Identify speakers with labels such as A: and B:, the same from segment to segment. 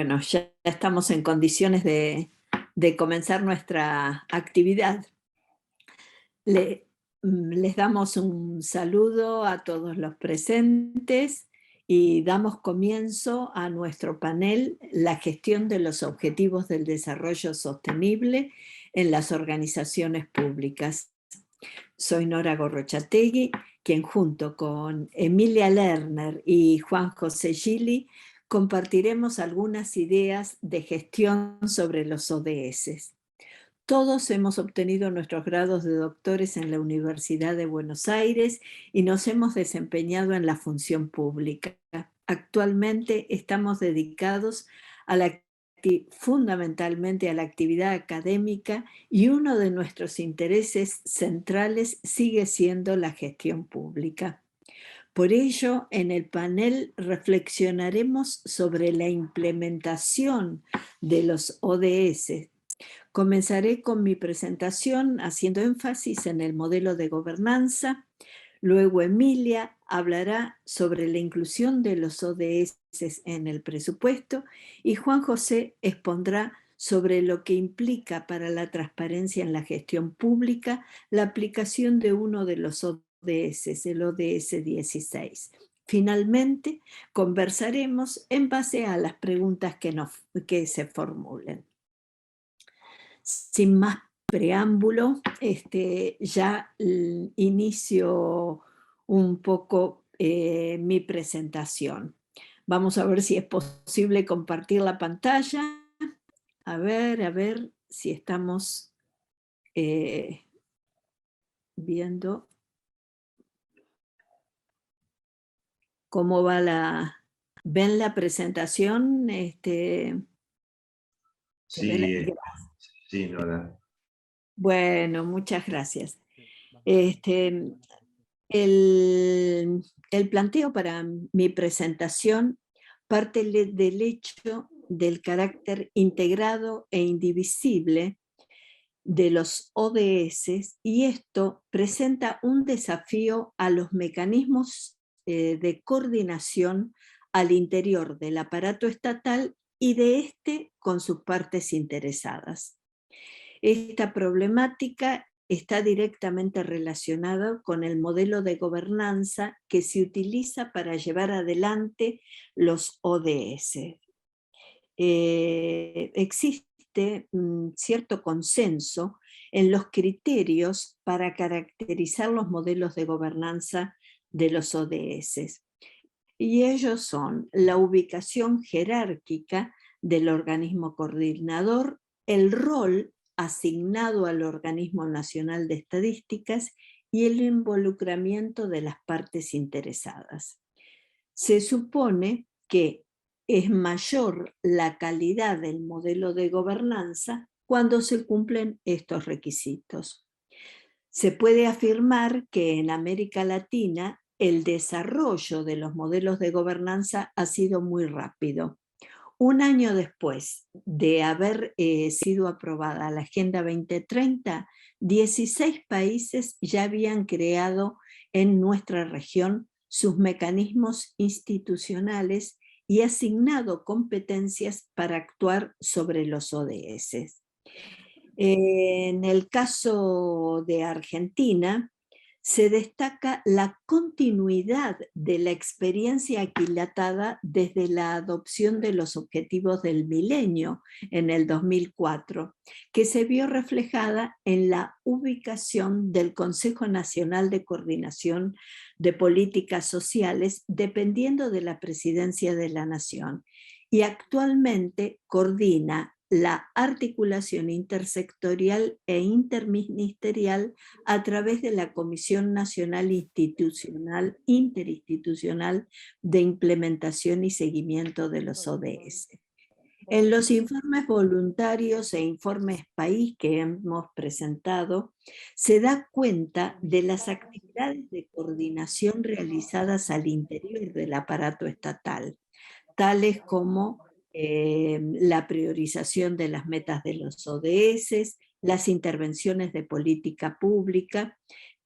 A: Bueno, ya estamos en condiciones de comenzar nuestra actividad. Les damos un saludo a todos los presentes y damos comienzo a nuestro panel, la gestión de los objetivos del desarrollo sostenible en las organizaciones públicas. Soy Nora Gorrochategui, quien junto con Emilia Lerner y Juan José Gili compartiremos algunas ideas de gestión sobre los ODS. Todos hemos obtenido nuestros grados de doctores en la Universidad de Buenos Aires y nos hemos desempeñado en la función pública. Actualmente estamos dedicados fundamentalmente a la actividad académica y uno de nuestros intereses centrales sigue siendo la gestión pública. Por ello, en el panel reflexionaremos sobre la implementación de los ODS. Comenzaré con mi presentación haciendo énfasis en el modelo de gobernanza. Luego Emilia hablará sobre la inclusión de los ODS en el presupuesto y Juan José expondrá sobre lo que implica para la transparencia en la gestión pública la aplicación de uno de los ODS, el ODS 16. Finalmente, conversaremos en base a las preguntas que se formulen. Sin más preámbulo, ya inicio un poco mi presentación. Vamos a ver si es posible compartir la pantalla. A ver si estamos viendo cómo va ¿Ven la presentación?
B: Sí, sí, Nora.
A: Bueno, muchas gracias. El planteo para mi presentación parte del hecho del carácter integrado e indivisible de los ODS, y esto presenta un desafío a los mecanismos de coordinación al interior del aparato estatal y de este con sus partes interesadas. Esta problemática está directamente relacionada con el modelo de gobernanza que se utiliza para llevar adelante los ODS. Existe cierto consenso en los criterios para caracterizar los modelos de gobernanza de los ODS. Y ellos son la ubicación jerárquica del organismo coordinador, el rol asignado al Organismo Nacional de Estadísticas y el involucramiento de las partes interesadas. Se supone que es mayor la calidad del modelo de gobernanza cuando se cumplen estos requisitos. Se puede afirmar que en América Latina el desarrollo de los modelos de gobernanza ha sido muy rápido. Un año después de haber sido aprobada la Agenda 2030, 16 países ya habían creado en nuestra región sus mecanismos institucionales y asignado competencias para actuar sobre los ODS. En el caso de Argentina, se destaca la continuidad de la experiencia aquilatada desde la adopción de los Objetivos del Milenio en el 2004, que se vio reflejada en la ubicación del Consejo Nacional de Coordinación de Políticas Sociales dependiendo de la Presidencia de la Nación, y actualmente coordina la articulación intersectorial e interministerial a través de la Comisión Nacional Interinstitucional de Implementación y Seguimiento de los ODS. En los informes voluntarios e informes país que hemos presentado, se da cuenta de las actividades de coordinación realizadas al interior del aparato estatal, tales como la priorización de las metas de los ODS, las intervenciones de política pública,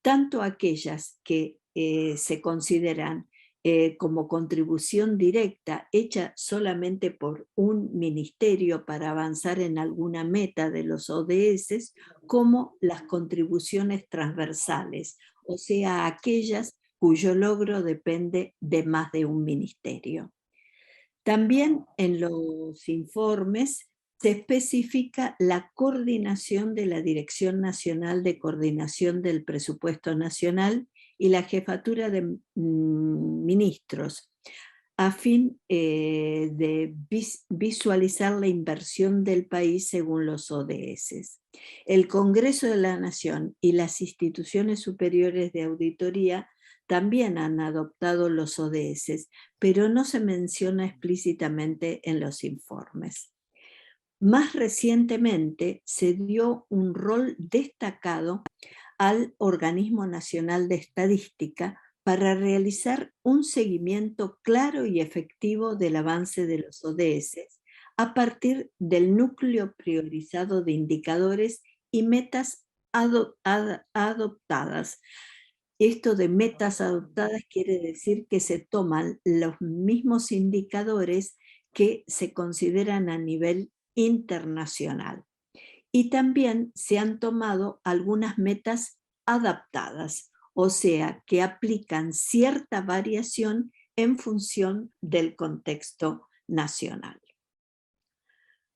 A: tanto aquellas que se consideran como contribución directa hecha solamente por un ministerio para avanzar en alguna meta de los ODS, como las contribuciones transversales, o sea, aquellas cuyo logro depende de más de un ministerio. También en los informes se especifica la coordinación de la Dirección Nacional de Coordinación del Presupuesto Nacional y la Jefatura de Ministros, a fin de visualizar la inversión del país según los ODS. El Congreso de la Nación y las instituciones superiores de auditoría también han adoptado los ODS, pero no se menciona explícitamente en los informes. Más recientemente se dio un rol destacado al Organismo Nacional de Estadística para realizar un seguimiento claro y efectivo del avance de los ODS a partir del núcleo priorizado de indicadores y metas adoptadas. Esto de metas adoptadas quiere decir que se toman los mismos indicadores que se consideran a nivel internacional. Y también se han tomado algunas metas adaptadas, o sea, que aplican cierta variación en función del contexto nacional.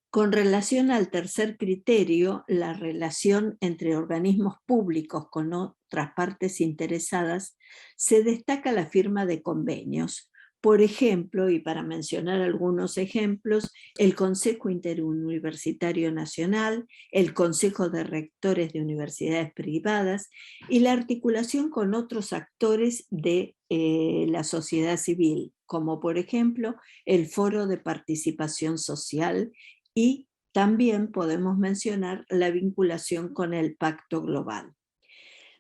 A: Con relación al tercer criterio, la relación entre organismos públicos con otras partes interesadas, se destaca la firma de convenios. Por ejemplo, y para mencionar algunos ejemplos, el Consejo Interuniversitario Nacional, el Consejo de Rectores de Universidades Privadas y la articulación con otros actores de la sociedad civil, como por ejemplo el Foro de Participación Social, y también podemos mencionar la vinculación con el Pacto Global.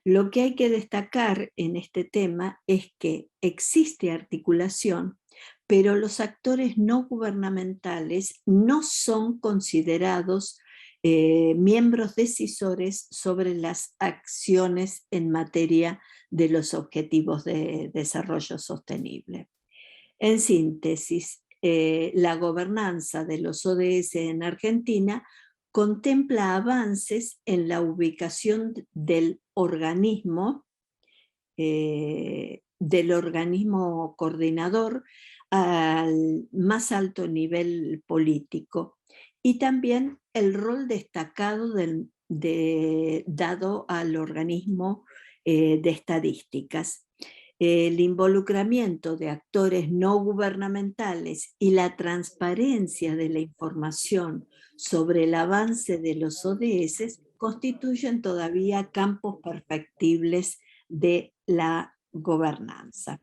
A: Lo que hay que destacar en este tema es que existe articulación, pero los actores no gubernamentales no son considerados miembros decisores sobre las acciones en materia de los objetivos de desarrollo sostenible. En síntesis, la gobernanza de los ODS en Argentina contempla avances en la ubicación del organismo coordinador al más alto nivel político, y también el rol destacado dado al organismo de estadísticas. El involucramiento de actores no gubernamentales y la transparencia de la información sobre el avance de los ODS constituyen todavía campos perfectibles de la gobernanza.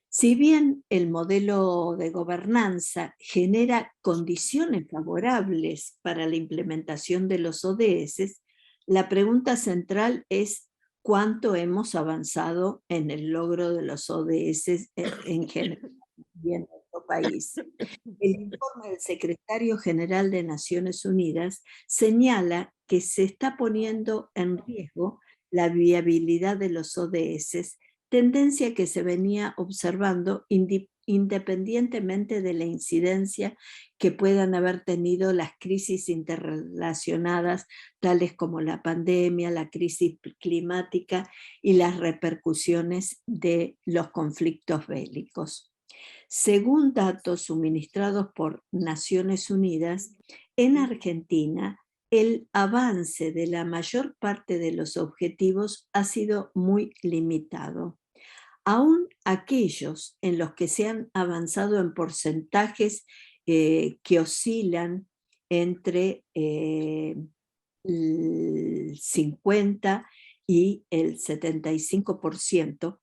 A: Si bien el modelo de gobernanza genera condiciones favorables para la implementación de los ODS, la pregunta central es cuánto hemos avanzado en el logro de los ODS en general y en nuestro país. El informe del Secretario General de Naciones Unidas señala que se está poniendo en riesgo la viabilidad de los ODS, tendencia que se venía observando independientemente de la incidencia que puedan haber tenido las crisis interrelacionadas, tales como la pandemia, la crisis climática y las repercusiones de los conflictos bélicos. Según datos suministrados por Naciones Unidas, en Argentina el avance de la mayor parte de los objetivos ha sido muy limitado. Aún aquellos en los que se han avanzado en porcentajes que oscilan entre el 50 y el 75%,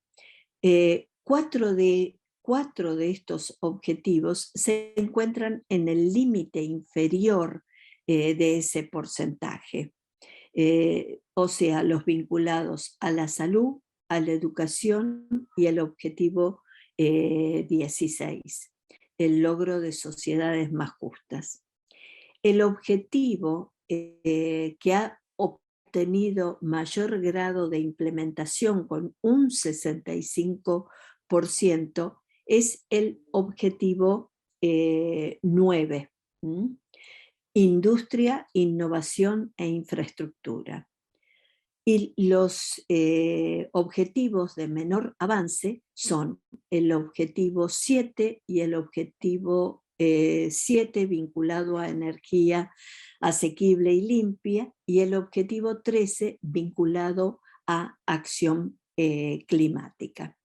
A: cuatro de estos objetivos se encuentran en el límite inferior de ese porcentaje. O sea, los vinculados a la salud, a la educación y al objetivo 16, el logro de sociedades más justas. El objetivo que ha obtenido mayor grado de implementación con un 65% es el objetivo 9. Industria, innovación e infraestructura. Y los objetivos de menor avance son el objetivo 7 y el objetivo 7 vinculado a energía asequible y limpia, y el objetivo 13 vinculado a acción climática.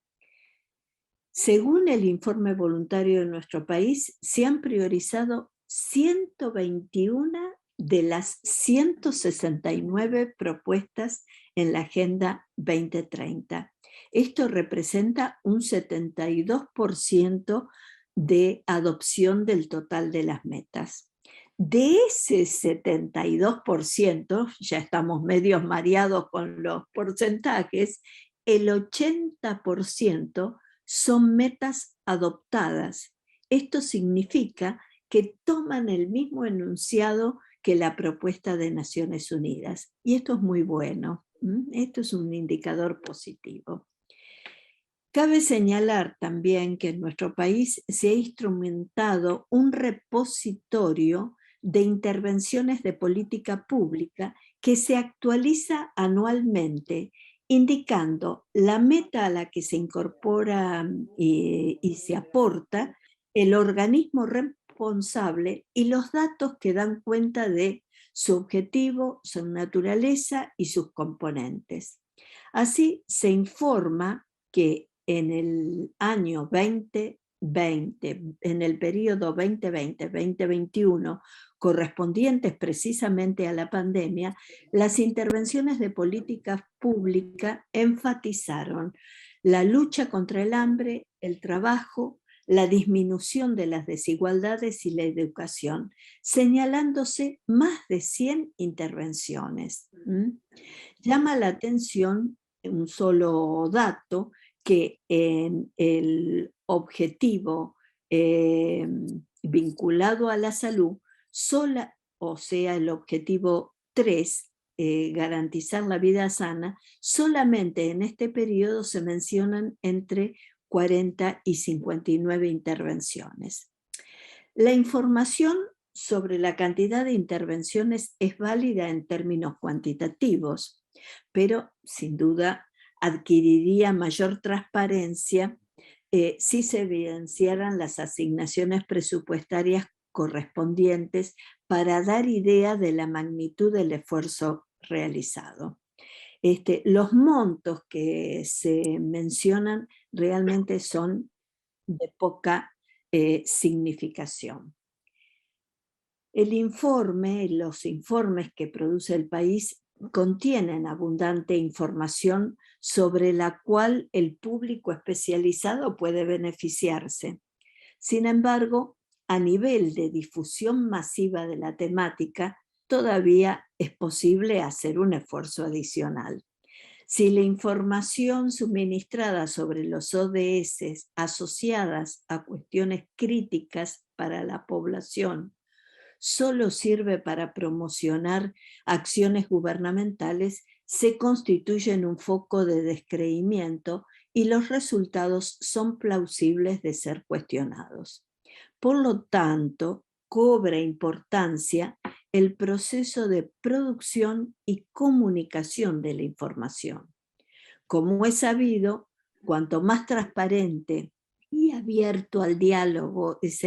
A: Según el informe voluntario de nuestro país, se han priorizado 121 de las 169 propuestas en la Agenda 2030. Esto representa un 72% de adopción del total de las metas. De ese 72%, ya estamos medios mareados con los porcentajes, el 80% son metas adoptadas. Esto significa que toman el mismo enunciado que la propuesta de Naciones Unidas. Y esto es muy bueno. Esto es un indicador positivo. Cabe señalar también que en nuestro país se ha instrumentado un repositorio de intervenciones de política pública que se actualiza anualmente, indicando la meta a la que se incorpora y se aporta, el organismo responsable y los datos que dan cuenta de su objetivo, su naturaleza y sus componentes. Así se informa que en el año 2020, en el periodo 2020-2021, correspondientes precisamente a la pandemia, las intervenciones de política pública enfatizaron la lucha contra el hambre, el trabajo, la disminución de las desigualdades y la educación, señalándose más de 100 intervenciones. Llama la atención un solo dato, que en el objetivo vinculado a la salud, o sea, el objetivo 3, garantizar la vida sana, solamente en este periodo se mencionan entre 40 y 59 intervenciones. La información sobre la cantidad de intervenciones es válida en términos cuantitativos, pero sin duda adquiriría mayor transparencia si se evidenciaran las asignaciones presupuestarias correspondientes para dar idea de la magnitud del esfuerzo realizado. Los montos que se mencionan realmente son de poca significación. Los informes que produce el país contienen abundante información sobre la cual el público especializado puede beneficiarse. Sin embargo, a nivel de difusión masiva de la temática, todavía es posible hacer un esfuerzo adicional. Si la información suministrada sobre los ODS asociadas a cuestiones críticas para la población solo sirve para promocionar acciones gubernamentales, se constituye en un foco de descreimiento y los resultados son plausibles de ser cuestionados. Por lo tanto, cobra importancia el proceso de producción y comunicación de la información. Como es sabido, cuanto más transparente y abierto al diálogo es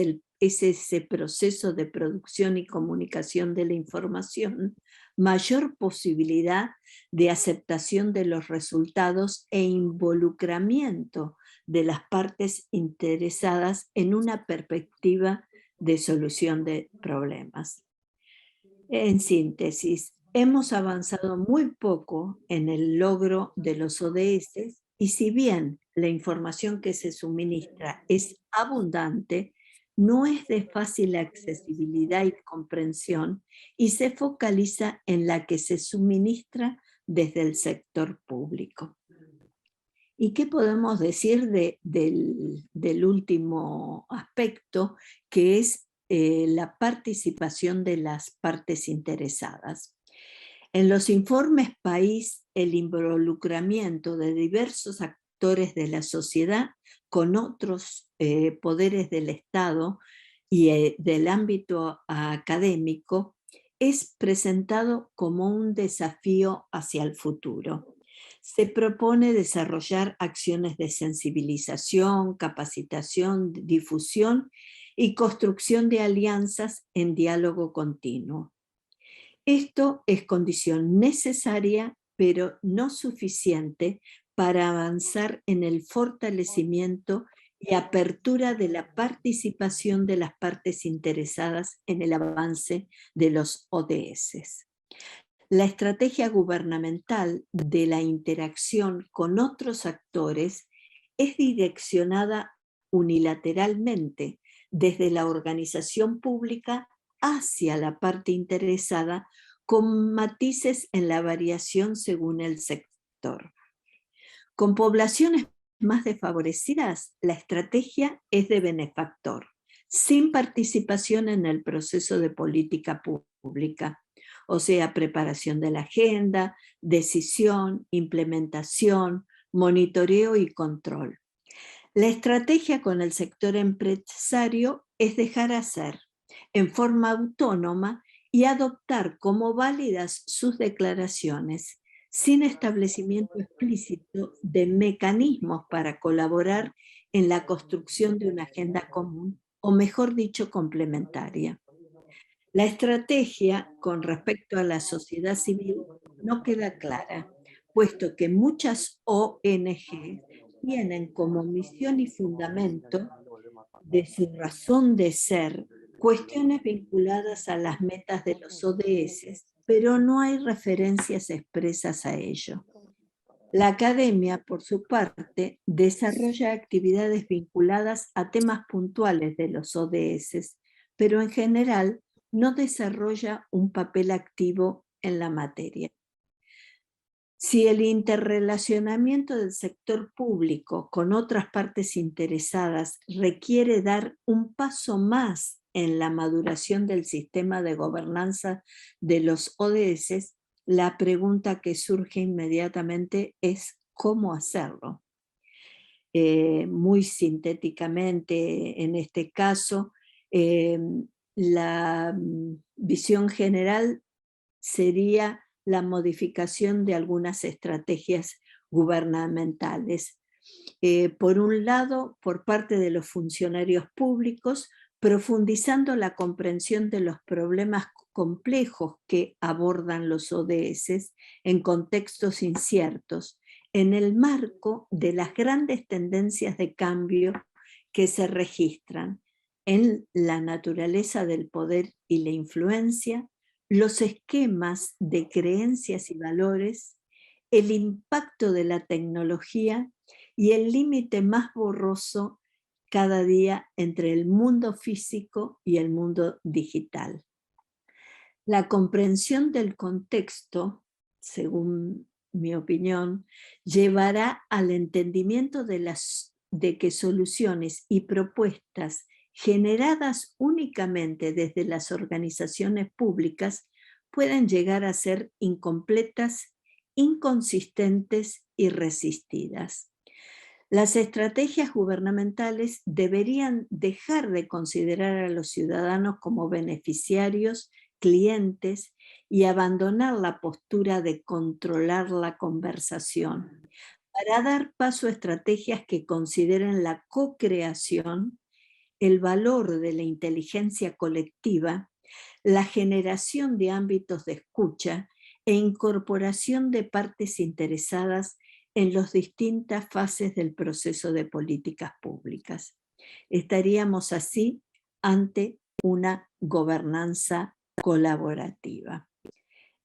A: ese proceso de producción y comunicación de la información, mayor posibilidad de aceptación de los resultados e involucramiento de las partes interesadas en una perspectiva de solución de problemas. En síntesis, hemos avanzado muy poco en el logro de los ODS y si bien la información que se suministra es abundante, no es de fácil accesibilidad y comprensión y se focaliza en la que se suministra desde el sector público. ¿Y qué podemos decir del último aspecto, que es la participación de las partes interesadas? En los informes país, el involucramiento de diversos actores de la sociedad con otros poderes del Estado y del ámbito académico, es presentado como un desafío hacia el futuro. Se propone desarrollar acciones de sensibilización, capacitación, difusión y construcción de alianzas en diálogo continuo. Esto es condición necesaria, pero no suficiente para avanzar en el fortalecimiento y apertura de la participación de las partes interesadas en el avance de los ODS. La estrategia gubernamental de la interacción con otros actores es direccionada unilateralmente desde la organización pública hacia la parte interesada, con matices en la variación según el sector. Con poblaciones más desfavorecidas, la estrategia es de benefactor, sin participación en el proceso de política pública, o sea, preparación de la agenda, decisión, implementación, monitoreo y control. La estrategia con el sector empresario es dejar hacer en forma autónoma y adoptar como válidas sus declaraciones, sin establecimiento explícito de mecanismos para colaborar en la construcción de una agenda común, o mejor dicho, complementaria. La estrategia con respecto a la sociedad civil no queda clara, puesto que muchas ONG tienen como misión y fundamento de su razón de ser cuestiones vinculadas a las metas de los ODS, pero no hay referencias expresas a ello. La academia, por su parte, desarrolla actividades vinculadas a temas puntuales de los ODS, pero en general no desarrolla un papel activo en la materia. Si el interrelacionamiento del sector público con otras partes interesadas requiere dar un paso más en la maduración del sistema de gobernanza de los ODS, la pregunta que surge inmediatamente es ¿cómo hacerlo? Muy sintéticamente, en este caso, la visión general sería la modificación de algunas estrategias gubernamentales. Por un lado, por parte de los funcionarios públicos, profundizando la comprensión de los problemas complejos que abordan los ODS en contextos inciertos, en el marco de las grandes tendencias de cambio que se registran en la naturaleza del poder y la influencia, los esquemas de creencias y valores, el impacto de la tecnología y el límite más borroso cada día entre el mundo físico y el mundo digital. La comprensión del contexto, según mi opinión, llevará al entendimiento de que soluciones y propuestas generadas únicamente desde las organizaciones públicas pueden llegar a ser incompletas, inconsistentes y resistidas. Las estrategias gubernamentales deberían dejar de considerar a los ciudadanos como beneficiarios, clientes, y abandonar la postura de controlar la conversación para dar paso a estrategias que consideren la co-creación, el valor de la inteligencia colectiva, la generación de ámbitos de escucha e incorporación de partes interesadas en las distintas fases del proceso de políticas públicas. Estaríamos así ante una gobernanza colaborativa.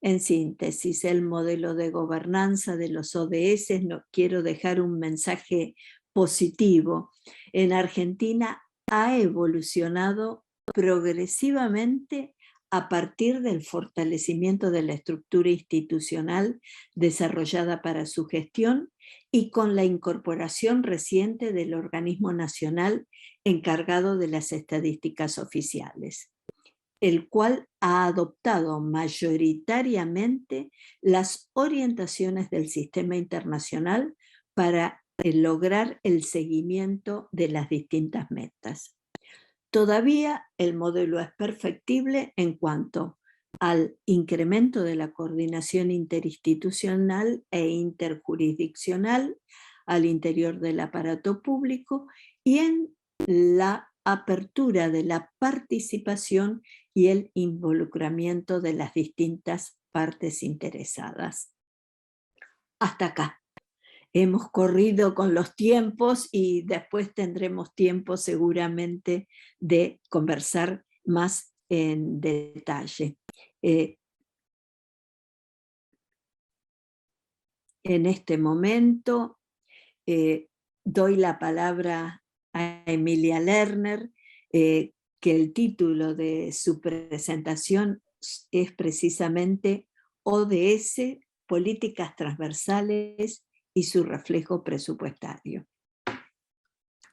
A: En síntesis, el modelo de gobernanza de los ODS, quiero dejar un mensaje positivo. En Argentina ha evolucionado progresivamente a partir del fortalecimiento de la estructura institucional desarrollada para su gestión y con la incorporación reciente del organismo nacional encargado de las estadísticas oficiales, el cual ha adoptado mayoritariamente las orientaciones del sistema internacional para lograr el seguimiento de las distintas metas. Todavía el modelo es perfectible en cuanto al incremento de la coordinación interinstitucional e interjurisdiccional al interior del aparato público y en la apertura de la participación y el involucramiento de las distintas partes interesadas. Hasta acá. Hemos corrido con los tiempos y después tendremos tiempo seguramente de conversar más en detalle. En este momento doy la palabra a Emilia Lerner, que el título de su presentación es precisamente ODS, Políticas Transversales y su reflejo presupuestario.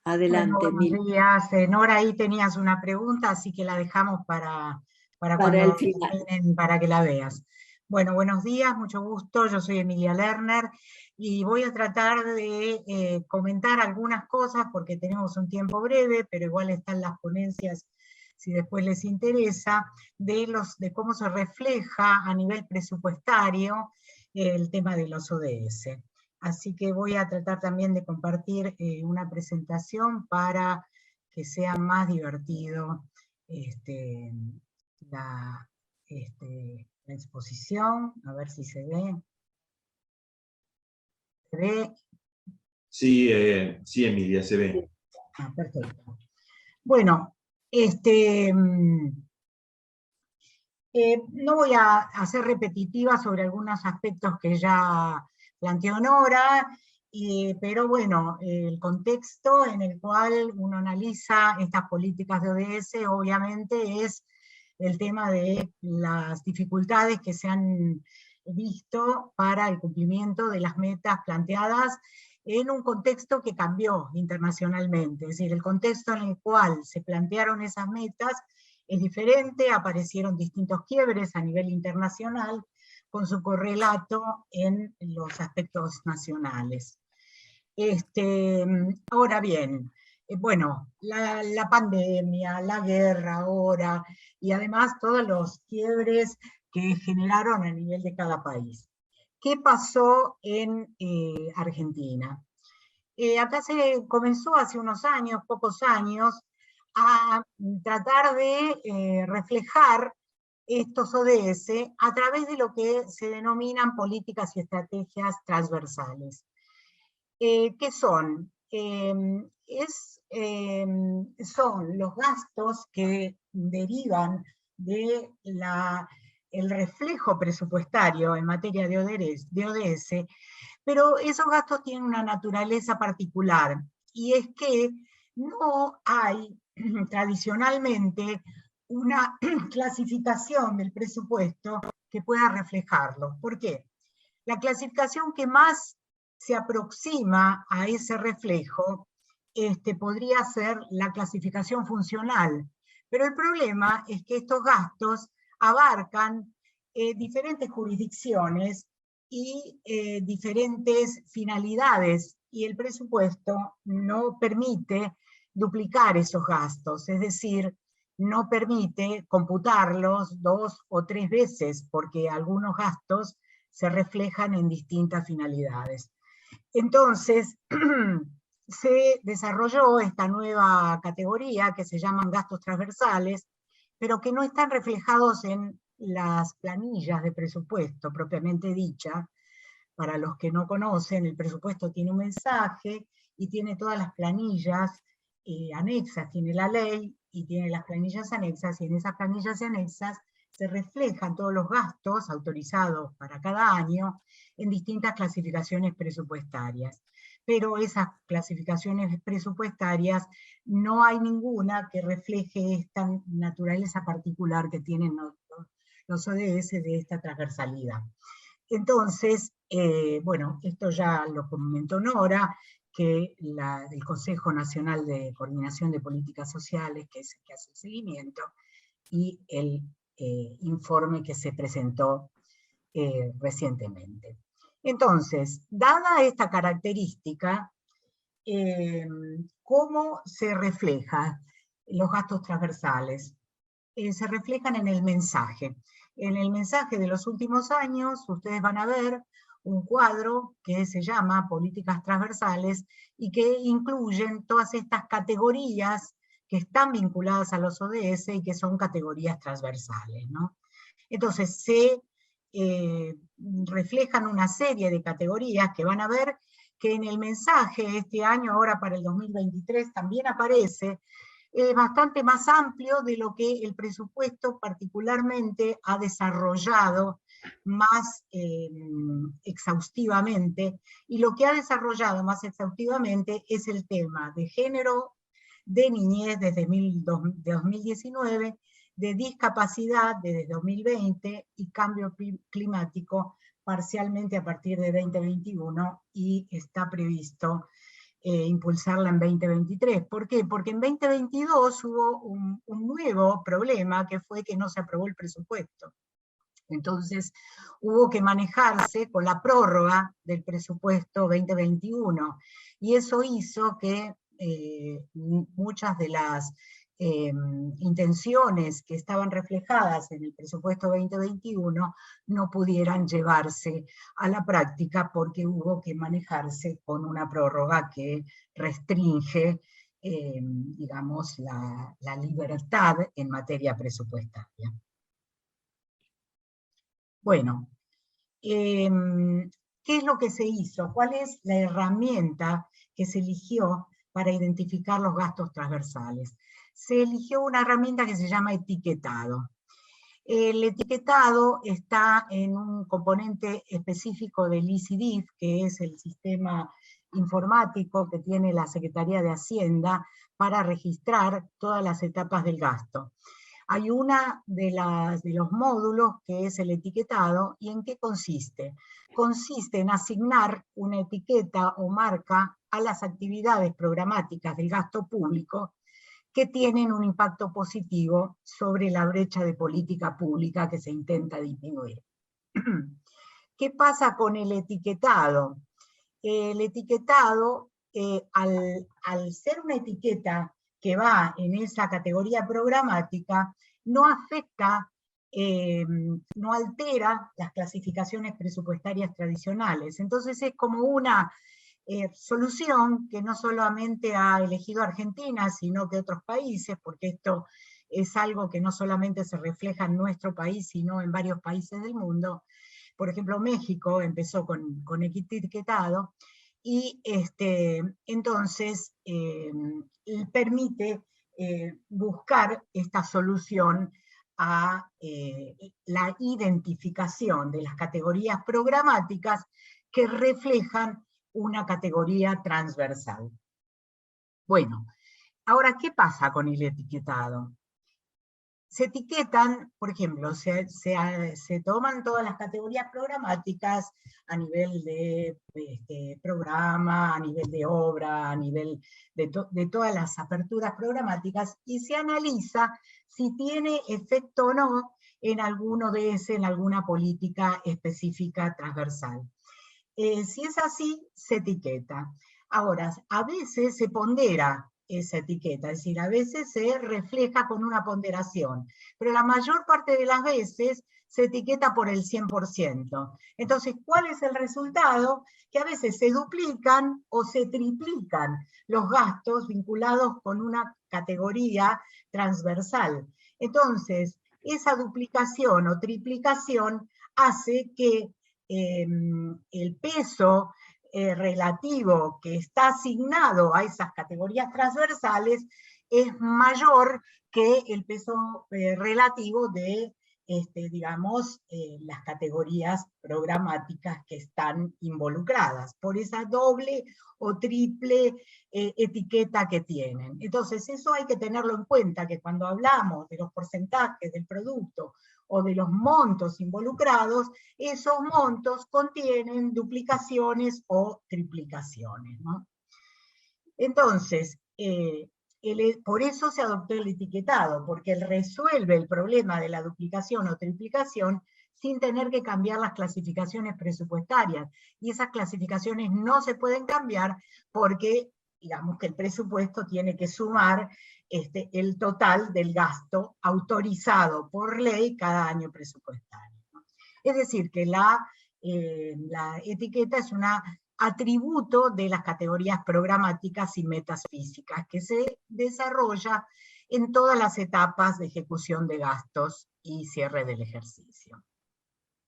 A: Adelante,
C: bueno, buenos días. Nora, ahí tenías una pregunta, así que la dejamos para cuando
A: el final,
C: terminen, para que la veas. Bueno, buenos días, mucho gusto. Yo soy Emilia Lerner y voy a tratar de comentar algunas cosas porque tenemos un tiempo breve, pero igual están las ponencias, si después les interesa, de cómo se refleja a nivel presupuestario el tema de los ODS. Así que voy a tratar también de compartir una presentación para que sea más divertido la exposición. A ver si se ve. ¿Se ve?
B: Sí, sí, Emilia, se ve.
C: Ah, perfecto. Bueno, no voy a ser repetitiva sobre algunos aspectos que ya planteó Nora, pero bueno, el contexto en el cual uno analiza estas políticas de ODS obviamente es el tema de las dificultades que se han visto para el cumplimiento de las metas planteadas en un contexto que cambió internacionalmente, es decir, el contexto en el cual se plantearon esas metas es diferente, aparecieron distintos quiebres a nivel internacional con su correlato en los aspectos nacionales. Ahora bien, bueno, la pandemia, la guerra ahora, y además todos los quiebres que generaron a nivel de cada país. ¿Qué pasó en Argentina? Acá se comenzó hace unos años, pocos años, a tratar de reflejar estos ODS a través de lo que se denominan políticas y estrategias transversales. ¿Qué son? Son los gastos que derivan del reflejo presupuestario en materia de ODS, pero esos gastos tienen una naturaleza particular, y es que no hay tradicionalmente una clasificación del presupuesto que pueda reflejarlo. ¿Por qué? La clasificación que más se aproxima a ese reflejo podría ser la clasificación funcional, pero el problema es que estos gastos abarcan diferentes jurisdicciones y diferentes finalidades, y el presupuesto no permite duplicar esos gastos, es decir, no permite computarlos 2 o 3 veces, porque algunos gastos se reflejan en distintas finalidades. Entonces, se desarrolló esta nueva categoría que se llaman gastos transversales, pero que no están reflejados en las planillas de presupuesto propiamente dicha. Para los que no conocen, el presupuesto tiene un mensaje y tiene todas las planillas anexas, tiene la ley y tiene las planillas anexas, y en esas planillas anexas se reflejan todos los gastos autorizados para cada año en distintas clasificaciones presupuestarias. Pero esas clasificaciones presupuestarias no hay ninguna que refleje esta naturaleza particular que tienen los ODS de esta transversalidad. Entonces, bueno, esto ya lo comentó Nora, que el Consejo Nacional de Coordinación de Políticas Sociales, que es el que hace el seguimiento, y el informe que se presentó recientemente. Entonces, dada esta característica, ¿cómo se reflejan los gastos transversales? Se reflejan en el mensaje. En el mensaje de los últimos años, ustedes van a ver un cuadro que se llama Políticas Transversales y que incluyen todas estas categorías que están vinculadas a los ODS y que son categorías transversales, ¿no? Entonces se reflejan una serie de categorías que van a ver que en el mensaje este año, ahora para el 2023, también aparece bastante más amplio de lo que el presupuesto particularmente ha desarrollado más exhaustivamente, y lo que ha desarrollado más exhaustivamente es el tema de género, de niñez desde 2019, de discapacidad desde 2020 y cambio climático parcialmente a partir de 2021, y está previsto impulsarla en 2023. ¿Por qué? Porque en 2022 hubo un nuevo problema, que fue que no se aprobó el presupuesto. Entonces hubo que manejarse con la prórroga del presupuesto 2021, y eso hizo que muchas de las intenciones que estaban reflejadas en el presupuesto 2021 no pudieran llevarse a la práctica, porque hubo que manejarse con una prórroga que restringe, digamos, la libertad en materia presupuestaria. Bueno, ¿qué es lo que se hizo? ¿Cuál es la herramienta que se eligió para identificar los gastos transversales? Se eligió una herramienta que se llama etiquetado. El etiquetado está en un componente específico del ICIDIF, que es el sistema informático que tiene la Secretaría de Hacienda para registrar todas las etapas del gasto. Hay una de los módulos que es el etiquetado. ¿Y en qué consiste? Consiste en asignar una etiqueta o marca a las actividades programáticas del gasto público que tienen un impacto positivo sobre la brecha de política pública que se intenta disminuir. ¿Qué pasa con el etiquetado? El etiquetado, al ser una etiqueta que va en esa categoría programática, no afecta, no altera las clasificaciones presupuestarias tradicionales. Entonces es como una solución que no solamente ha elegido Argentina, sino que otros países, porque esto es algo que no solamente se refleja en nuestro país, sino en varios países del mundo. Por ejemplo, México empezó con etiquetado, y entonces permite buscar esta solución a la identificación de las categorías programáticas que reflejan una categoría transversal. Bueno, ahora, ¿qué pasa con el etiquetado? Se etiquetan, por ejemplo, se toman todas las categorías programáticas a nivel de programa, a nivel de obra, a nivel de todas las aperturas programáticas, y se analiza si tiene efecto o no en alguno de ese, en alguna política específica transversal. Si es así, se etiqueta. Ahora, a veces se pondera esa etiqueta, es decir, a veces se refleja con una ponderación, pero la mayor parte de las veces se etiqueta por el 100%. Entonces, ¿cuál es el resultado? Que a veces se duplican o se triplican los gastos vinculados con una categoría transversal. Entonces, esa duplicación o triplicación hace que el peso relativo que está asignado a esas categorías transversales es mayor que el peso relativo de, digamos, las categorías programáticas que están involucradas, por esa doble o triple etiqueta que tienen. Entonces, eso hay que tenerlo en cuenta, que cuando hablamos de los porcentajes del producto o de los montos involucrados, esos montos contienen duplicaciones o triplicaciones, ¿no? Entonces, por eso se adoptó el etiquetado, porque él resuelve el problema de la duplicación o triplicación sin tener que cambiar las clasificaciones presupuestarias. Y esas clasificaciones no se pueden cambiar porque digamos que el presupuesto tiene que sumar el total del gasto autorizado por ley cada año presupuestario, ¿no? Es decir, que la etiqueta es un atributo de las categorías programáticas y metas físicas, que se desarrolla en todas las etapas de ejecución de gastos y cierre del ejercicio.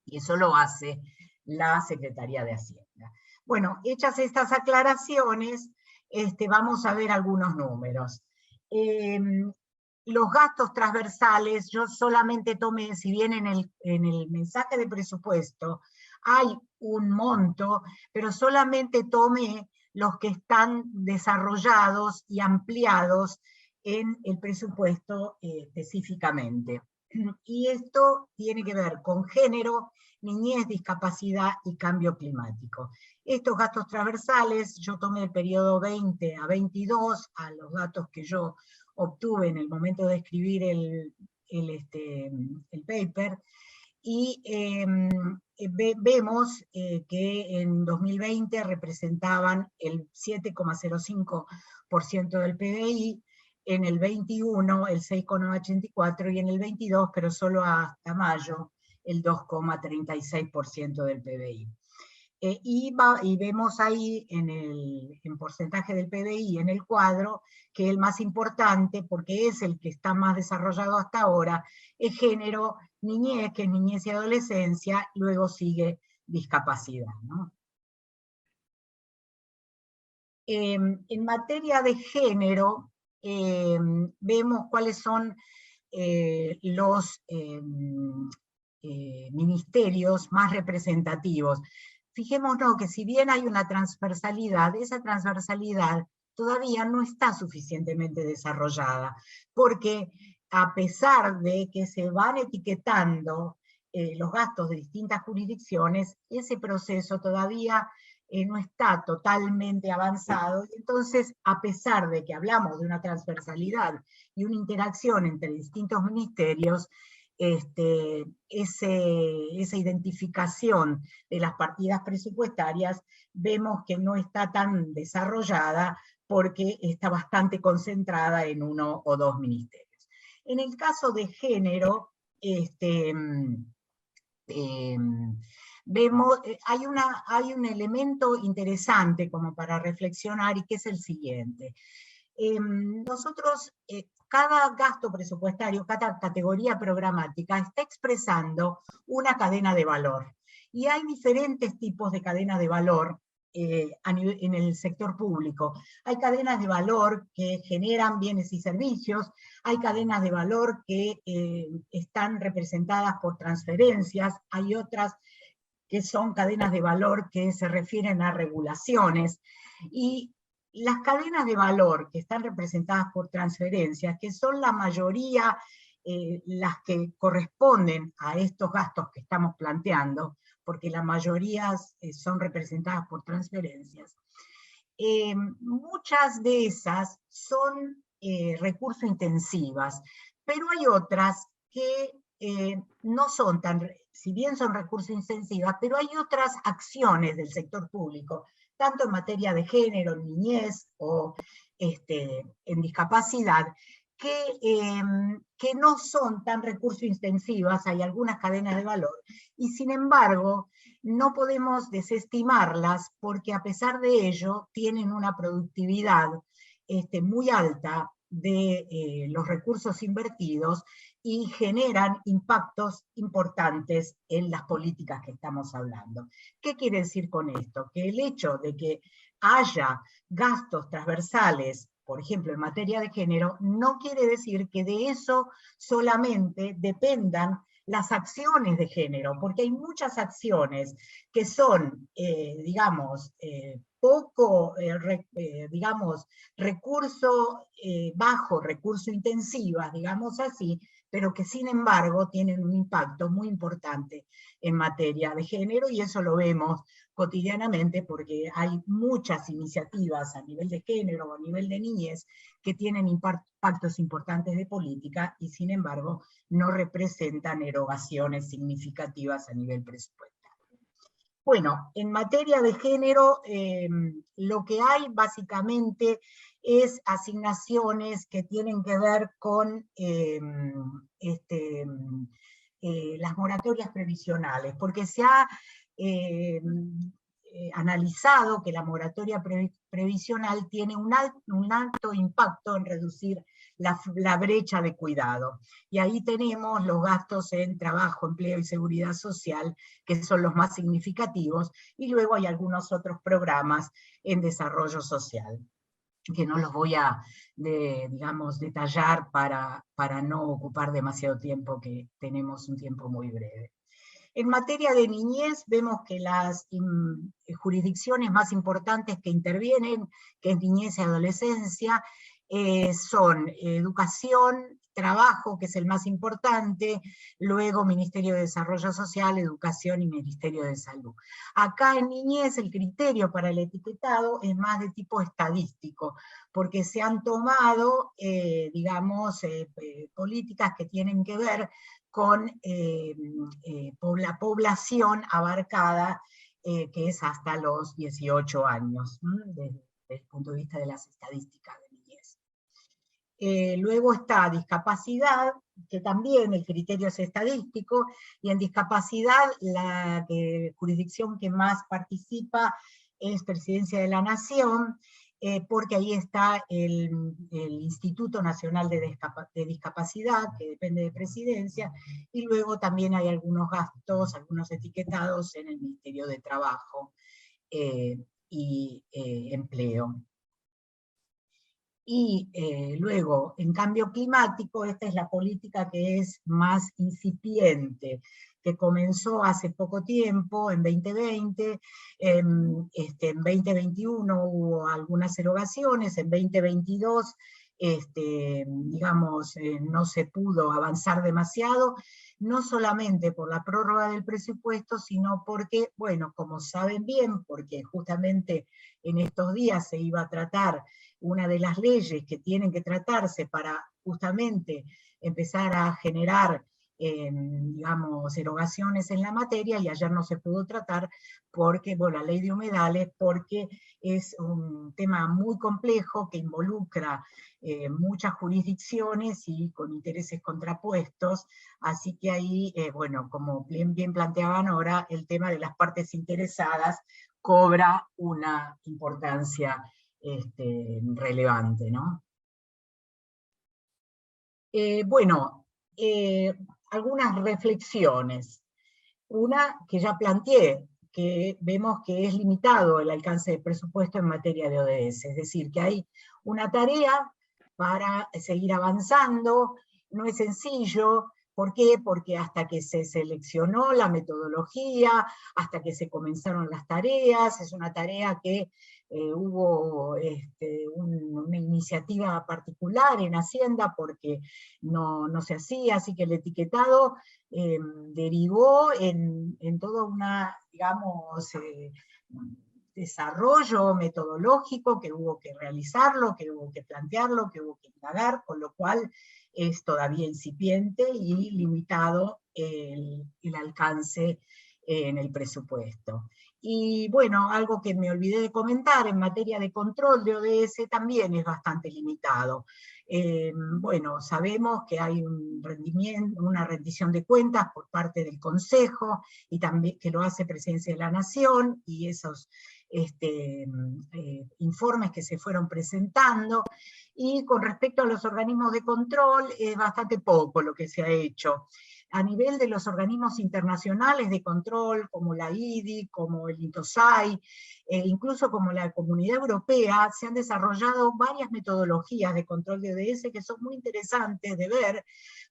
C: Y eso lo hace la Secretaría de Hacienda. Bueno, hechas estas aclaraciones, vamos a ver algunos números. Los gastos transversales, yo solamente tomé, si bien en el mensaje de presupuesto hay un monto, pero solamente tomé los que están desarrollados y ampliados en el presupuesto específicamente. Y esto tiene que ver con género, niñez, discapacidad y cambio climático. Estos gastos transversales, yo tomé el periodo 20 a 22, a los datos que yo obtuve en el momento de escribir el paper, y vemos que en 2020 representaban el 7,05% del PBI, en el 21 el 6,84% y en el 22, pero solo hasta mayo, el 2,36% del PBI. Y vemos ahí en porcentaje del PBI en el cuadro que el más importante, porque es el que está más desarrollado hasta ahora, es género, niñez, que es niñez y adolescencia, luego sigue discapacidad, ¿no? En materia de género, vemos cuáles son los ministerios más representativos. Fijémonos que si bien hay una transversalidad, esa transversalidad todavía no está suficientemente desarrollada, porque a pesar de que se van etiquetando los gastos de distintas jurisdicciones, ese proceso todavía no está totalmente avanzado, y entonces, a pesar de que hablamos de una transversalidad y una interacción entre distintos ministerios, esa identificación de las partidas presupuestarias vemos que no está tan desarrollada porque está bastante concentrada en uno o dos ministerios. En el caso de género, vemos, hay un elemento interesante como para reflexionar, y que es el siguiente. Nosotros, cada gasto presupuestario, cada categoría programática está expresando una cadena de valor. Y hay diferentes tipos de cadenas de valor en el sector público. Hay cadenas de valor que generan bienes y servicios, hay cadenas de valor que están representadas por transferencias, hay otras que son cadenas de valor que se refieren a regulaciones, y las cadenas de valor que están representadas por transferencias, que son la mayoría las que corresponden a estos gastos que estamos planteando, porque la mayoría son representadas por transferencias, muchas de esas son recurso intensivas, pero hay otras que no son tan, si bien son recursos intensivas, pero hay otras acciones del sector público, tanto en materia de género, niñez o en discapacidad, que no son tan recurso intensivas, hay algunas cadenas de valor, y sin embargo no podemos desestimarlas porque a pesar de ello tienen una productividad muy alta de los recursos invertidos y generan impactos importantes en las políticas que estamos hablando. ¿Qué quiere decir con esto? Que el hecho de que haya gastos transversales, por ejemplo, en materia de género, no quiere decir que de eso solamente dependan las acciones de género, porque hay muchas acciones que son, poco, digamos, bajo recurso intensivas, digamos así, pero que sin embargo tienen un impacto muy importante en materia de género, y eso lo vemos cotidianamente porque hay muchas iniciativas a nivel de género o a nivel de niñez que tienen impactos importantes de política y sin embargo no representan erogaciones significativas a nivel presupuestario. Bueno, en materia de género, lo que hay básicamente es asignaciones que tienen que ver con las moratorias previsionales, porque se ha analizado que la moratoria previsional tiene un alto impacto en reducir la brecha de cuidado. Y ahí tenemos los gastos en trabajo, empleo y seguridad social, que son los más significativos, y luego hay algunos otros programas en desarrollo social, que no los voy a, digamos, detallar para no ocupar demasiado tiempo, que tenemos un tiempo muy breve. En materia de niñez, vemos que las jurisdicciones más importantes que intervienen, que es niñez y adolescencia, son educación, trabajo, que es el más importante, luego Ministerio de Desarrollo Social, Educación y Ministerio de Salud. Acá en niñez el criterio para el etiquetado es más de tipo estadístico, porque se han tomado, digamos, políticas que tienen que ver con la población abarcada, que es hasta los 18 años, desde el punto de vista de las estadísticas de niñez. Luego está discapacidad, que también el criterio es estadístico, y en discapacidad la jurisdicción que más participa es Presidencia de la Nación, porque ahí está el Instituto Nacional de Discapacidad, que depende de Presidencia, y luego también hay algunos gastos, algunos etiquetados en el Ministerio de Trabajo y Empleo. Y luego, en cambio climático, esta es la política que es más incipiente, que comenzó hace poco tiempo, en 2020, en 2021 hubo algunas erogaciones, en 2022, digamos, no se pudo avanzar demasiado, no solamente por la prórroga del presupuesto, sino porque, bueno, como saben bien, porque justamente en estos días se iba a tratar una de las leyes que tienen que tratarse para justamente empezar a generar, digamos, erogaciones en la materia, y ayer no se pudo tratar porque, bueno, la ley de humedales, porque es un tema muy complejo que involucra muchas jurisdicciones y con intereses contrapuestos, así que ahí, bueno, como bien planteaban ahora, el tema de las partes interesadas cobra una importancia relevante, ¿no? Bueno, algunas reflexiones. Una que ya planteé, que vemos que es limitado el alcance del presupuesto en materia de ODS, es decir, que hay una tarea para seguir avanzando, no es sencillo. ¿Por qué? Porque hasta que se seleccionó la metodología, hasta que se comenzaron las tareas, es una tarea que hubo una iniciativa particular en Hacienda porque no se hacía, así que el etiquetado derivó en todo una, digamos, desarrollo metodológico que hubo que realizarlo, que hubo que plantearlo, que hubo que indagar, con lo cual es todavía incipiente y limitado el alcance en el presupuesto. Y bueno, algo que me olvidé de comentar, en materia de control de ODS también es bastante limitado. Bueno, sabemos que hay una rendición de cuentas por parte del Consejo, y también que lo hace Presidencia de la Nación, y esos informes que se fueron presentando, y con respecto a los organismos de control, es bastante poco lo que se ha hecho. A nivel de los organismos internacionales de control, como la IDI, como el INTOSAI, incluso como la Comunidad Europea, se han desarrollado varias metodologías de control de ODS que son muy interesantes de ver,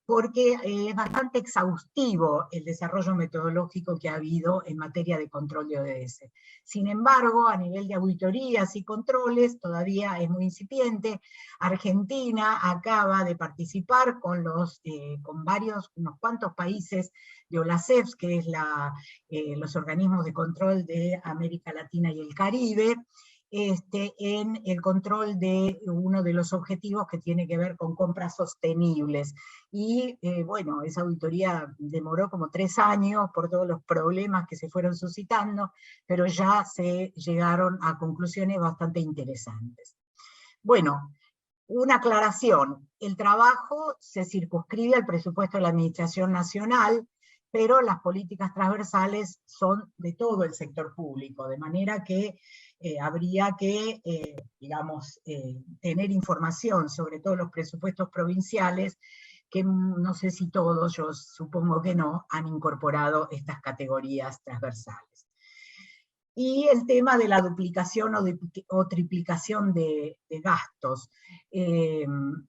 C: porque es bastante exhaustivo el desarrollo metodológico que ha habido en materia de control de ODS. Sin embargo, a nivel de auditorías y controles, todavía es muy incipiente. Argentina acaba de participar con unos cuantos países de OLACEF, que es los organismos de control de América Latina y el Caribe, en el control de uno de los objetivos que tiene que ver con compras sostenibles. Y bueno, esa auditoría demoró como 3 años por todos los problemas que se fueron suscitando, pero ya se llegaron a conclusiones bastante interesantes. Bueno, una aclaración, el trabajo se circunscribe al presupuesto de la Administración Nacional, pero las políticas transversales son de todo el sector público, de manera que habría que, digamos, tener información sobre todos los presupuestos provinciales, que no sé si todos, yo supongo que no, han incorporado estas categorías transversales. Y el tema de la duplicación o triplicación de gastos.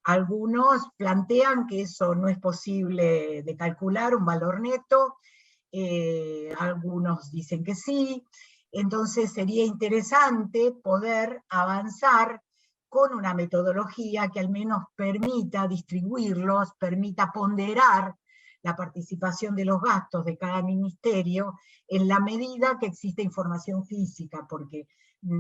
C: Algunos plantean que eso no es posible de calcular, un valor neto, algunos dicen que sí, entonces sería interesante poder avanzar con una metodología que al menos permita distribuirlos, permita ponderar la participación de los gastos de cada ministerio en la medida que existe información física, porque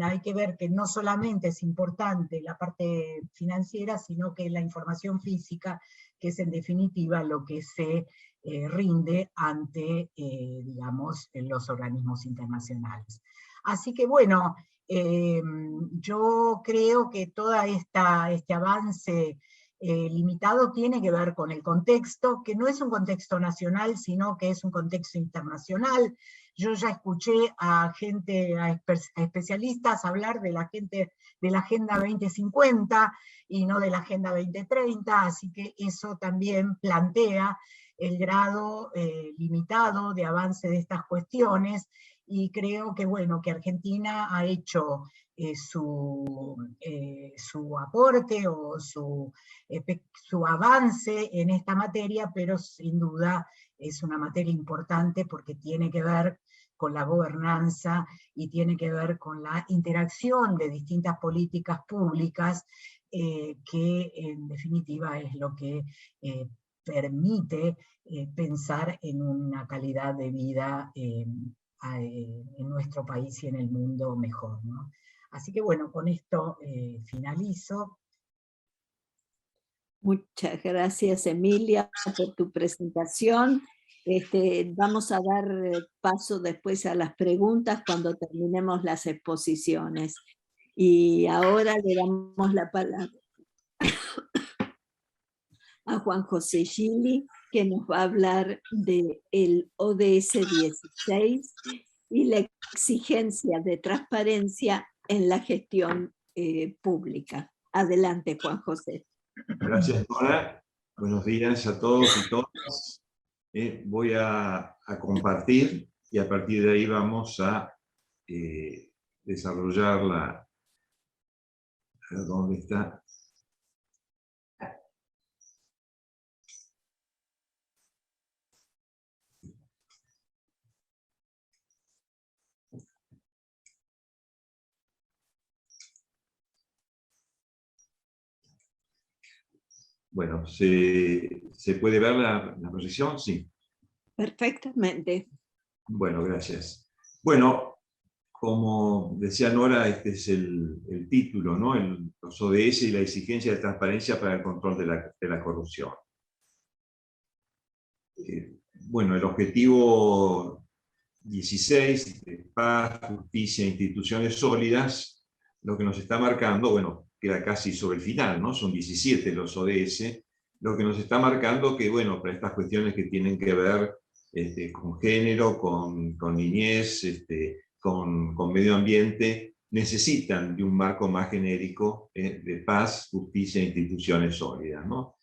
C: hay que ver que no solamente es importante la parte financiera, sino que la información física, que es en definitiva lo que se rinde ante, digamos, los organismos internacionales. Así que bueno, yo creo que todo este avance limitado tiene que ver con el contexto, que no es un contexto nacional, sino que es un contexto internacional. Yo ya escuché a gente, a especialistas hablar de la Agenda 2050 y no de la Agenda 2030, así que eso también plantea el grado limitado de avance de estas cuestiones, y creo que, bueno, que Argentina ha hecho su aporte o su avance en esta materia, pero sin duda es una materia importante porque tiene que ver con la gobernanza y tiene que ver con la interacción de distintas políticas públicas, que en definitiva es lo que permite pensar en una calidad de vida en nuestro país y en el mundo mejor, ¿no? Así que bueno, con esto finalizo.
A: Muchas gracias, Emilia, por tu presentación. Vamos a dar paso después a las preguntas cuando terminemos las exposiciones. Y ahora le damos la palabra a Juan José Gili, que nos va a hablar del ODS 16 y la exigencia de transparencia en la gestión pública. Adelante, Juan José.
B: Gracias, Nora. Buenos días a todos y todas. Voy a compartir y a partir de ahí vamos a desarrollar la... ¿Dónde está? Bueno, ¿se puede ver la proyección? Sí.
A: Perfectamente.
B: Bueno, gracias. Bueno, como decía Nora, este es el título, ¿no? Los ODS y la exigencia de transparencia para el control de la corrupción. Bueno, el objetivo 16, de paz, justicia e instituciones sólidas, lo que nos está marcando, bueno, queda casi sobre el final, ¿no? Son 17 los ODS, lo que nos está marcando que, bueno, para estas cuestiones que tienen que ver con género, con niñez, con medio ambiente, necesitan de un marco más genérico de paz, justicia e instituciones sólidas, ¿no?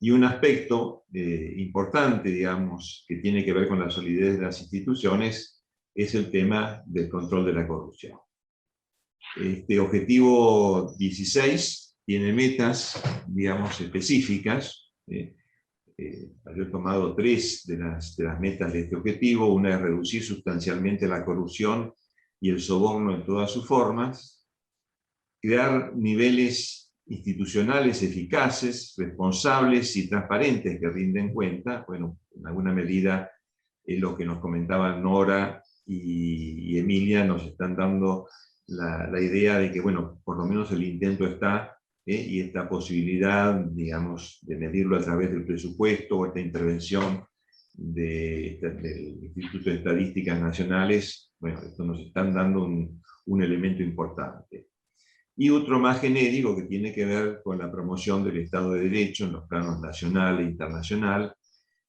B: Y un aspecto importante, digamos, que tiene que ver con la solidez de las instituciones, es el tema del control de la corrupción. Este objetivo 16 tiene metas, digamos, específicas. Yo he tomado 3 de las metas de este objetivo. Una es reducir sustancialmente la corrupción y el soborno en todas sus formas, crear niveles institucionales eficaces, responsables y transparentes que rinden cuenta. Bueno, en alguna medida lo que nos comentaban Nora y Emilia nos están dando la idea de que, bueno, por lo menos el intento está, y esta posibilidad, digamos, de medirlo a través del presupuesto o esta intervención del Instituto de Estadísticas Nacionales, bueno, esto nos están dando un elemento importante. Y otro más genérico que tiene que ver con la promoción del Estado de Derecho en los planos nacional e internacional,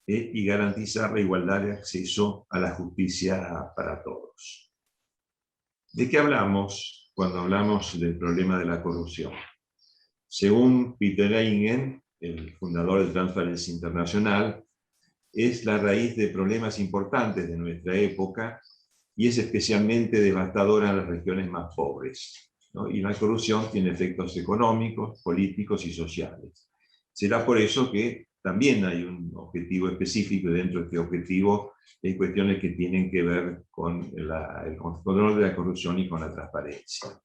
B: y garantizar la igualdad de acceso a la justicia para todos. ¿De qué hablamos cuando hablamos del problema de la corrupción? Según Peter Engen, el fundador de Transparency International, es la raíz de problemas importantes de nuestra época y es especialmente devastadora en las regiones más pobres, ¿no? Y la corrupción tiene efectos económicos, políticos y sociales. Será por eso que también hay un objetivo específico, y dentro de este objetivo hay cuestiones que tienen que ver con el control de la corrupción y con la transparencia.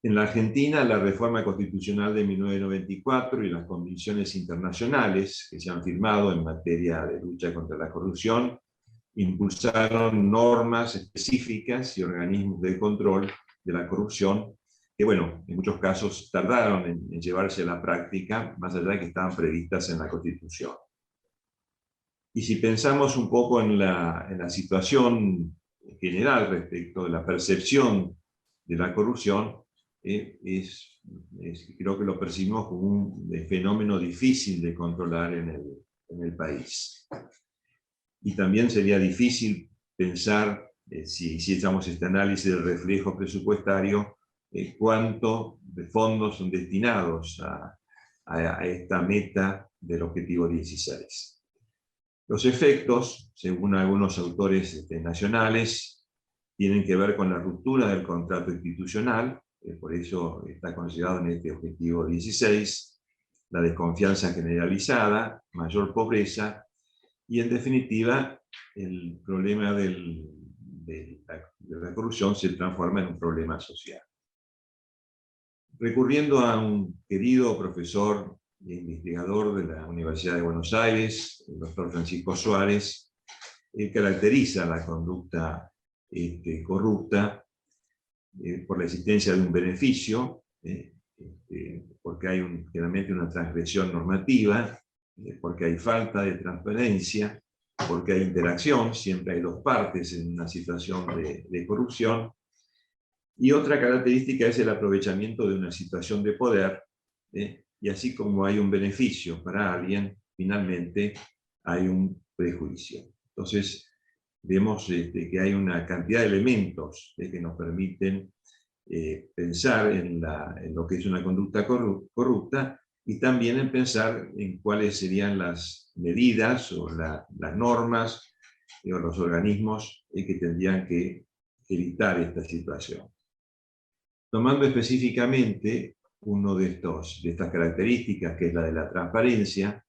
B: En la Argentina, la reforma constitucional de 1994 y las convenciones internacionales que se han firmado en materia de lucha contra la corrupción impulsaron normas específicas y organismos de control de la corrupción que, bueno, en muchos casos tardaron en llevarse a la práctica, más allá de que estaban previstas en la Constitución. Y si pensamos un poco en la situación general respecto de la percepción de la corrupción, creo que lo percibimos como un fenómeno difícil de controlar en el país. Y también sería difícil pensar, si hiciéramos este análisis del reflejo presupuestario, cuánto de fondos son destinados a esta meta del objetivo 16. Los efectos, según algunos autores nacionales, tienen que ver con la ruptura del contrato institucional, por eso está considerado en este objetivo 16, la desconfianza generalizada, mayor pobreza, y en definitiva, el problema de la corrupción se transforma en un problema social. Recurriendo a un querido profesor e investigador de la Universidad de Buenos Aires, el doctor Francisco Suárez, él caracteriza la conducta corrupta por la existencia de un beneficio, porque hay generalmente una transgresión normativa, porque hay falta de transparencia, porque hay interacción, siempre hay dos partes en una situación de corrupción, y otra característica es el aprovechamiento de una situación de poder, y así como hay un beneficio para alguien, finalmente hay un prejuicio. Entonces, vemos que hay una cantidad de elementos que nos permiten pensar en lo que es una conducta corrupta, y también en pensar en cuáles serían las medidas o las normas o los organismos que tendrían que evitar esta situación. Tomando específicamente una de estas características, que es la de la transparencia,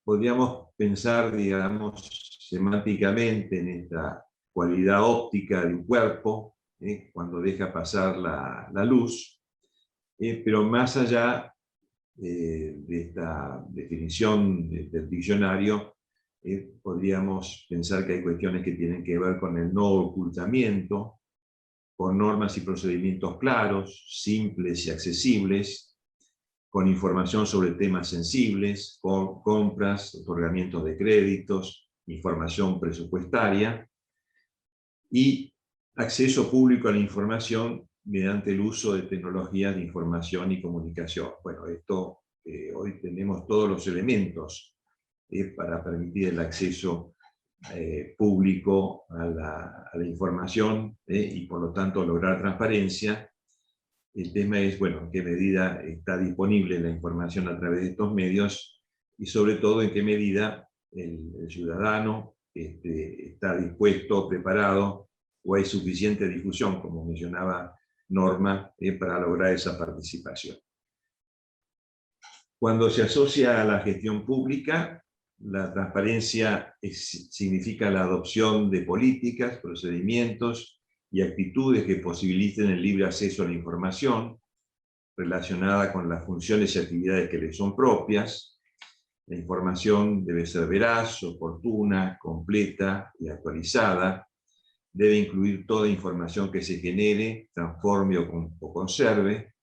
B: podríamos pensar, digamos, semánticamente en esta cualidad óptica de un cuerpo, cuando deja pasar la luz, pero más allá de esta definición del diccionario, podríamos pensar que hay cuestiones que tienen que ver con el no ocultamiento, con normas y procedimientos claros, simples y accesibles, con información sobre temas sensibles, con compras, otorgamientos de créditos, información presupuestaria, y acceso público a la información mediante el uso de tecnologías de información y comunicación. Bueno, esto hoy tenemos todos los elementos para permitir el acceso público a la información, y por lo tanto lograr transparencia. El tema es, bueno, en qué medida está disponible la información a través de estos medios, y sobre todo en qué medida el ciudadano está dispuesto, preparado, o hay suficiente difusión, como mencionaba Norma, para lograr esa participación. Cuando se asocia a la gestión pública, la transparencia significa la adopción de políticas, procedimientos y actitudes que posibiliten el libre acceso a la información relacionada con las funciones y actividades que le son propias. La información debe ser veraz, oportuna, completa y actualizada, debe incluir toda información que se genere, transforme o conserve,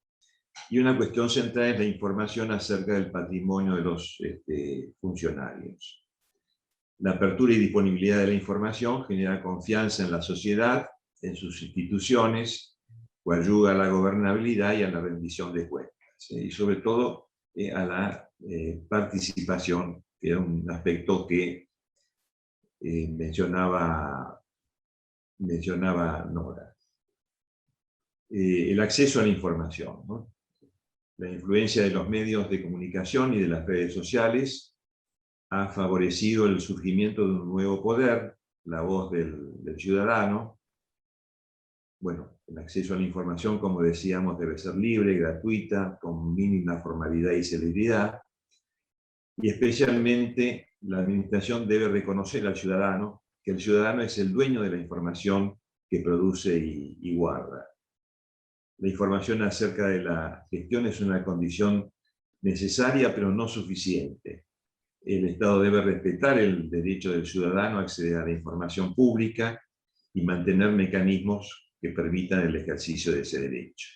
B: y una cuestión central es la información acerca del patrimonio de los funcionarios. La apertura y disponibilidad de la información genera confianza en la sociedad, en sus instituciones, coadyuva a la gobernabilidad y a la rendición de cuentas, y sobre todo a la participación, que era un aspecto que mencionaba Nora. El acceso a la información, ¿no? La influencia de los medios de comunicación y de las redes sociales ha favorecido el surgimiento de un nuevo poder, la voz del ciudadano. Bueno, el acceso a la información, como decíamos, debe ser libre, gratuita, con mínima formalidad y celeridad. Y especialmente la administración debe reconocer al ciudadano, que el ciudadano es el dueño de la información que produce y guarda. La información acerca de la gestión es una condición necesaria, pero no suficiente. El Estado debe respetar el derecho del ciudadano a acceder a la información pública y mantener mecanismos que permitan el ejercicio de ese derecho.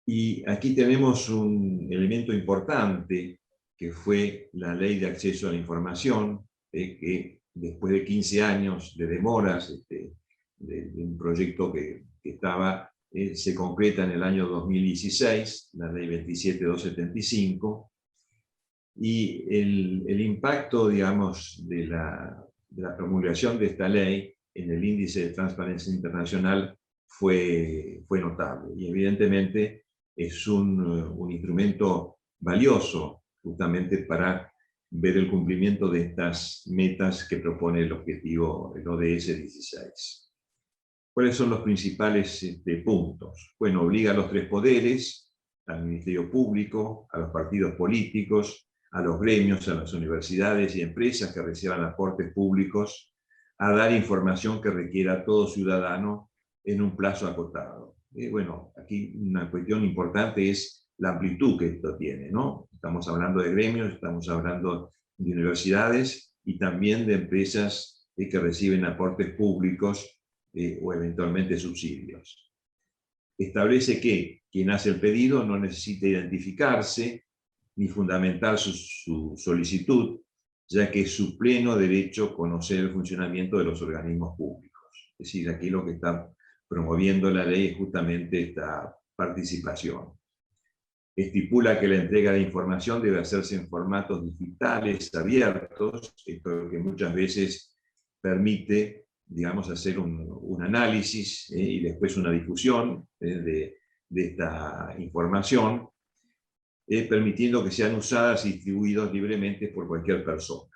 B: Y aquí tenemos un elemento importante, que fue la Ley de Acceso a la Información, que después de 15 años de demoras, de un proyecto que estaba, se concreta en el año 2016, la Ley 27275, y el impacto, digamos, de la promulgación de esta ley en el índice de transparencia internacional fue notable, y evidentemente es un instrumento valioso justamente para ver el cumplimiento de estas metas que propone el objetivo, el ODS 16. ¿Cuáles son los principales puntos? Bueno, obliga a los tres poderes, al Ministerio Público, a los partidos políticos, a los gremios, a las universidades y empresas que reciban aportes públicos, a dar información que requiera a todo ciudadano en un plazo acotado. Bueno, aquí una cuestión importante es la amplitud que esto tiene, ¿no? Estamos hablando de gremios, estamos hablando de universidades y también de empresas que reciben aportes públicos o eventualmente subsidios. Establece que quien hace el pedido no necesita identificarse ni fundamentar su solicitud, ya que es su pleno derecho conocer el funcionamiento de los organismos públicos. Es decir, aquí lo que está promoviendo la ley es justamente esta participación. Estipula que la entrega de información debe hacerse en formatos digitales abiertos, esto que muchas veces permite, digamos, hacer un análisis y después una difusión de esta información, permitiendo que sean usadas y distribuidas libremente por cualquier persona.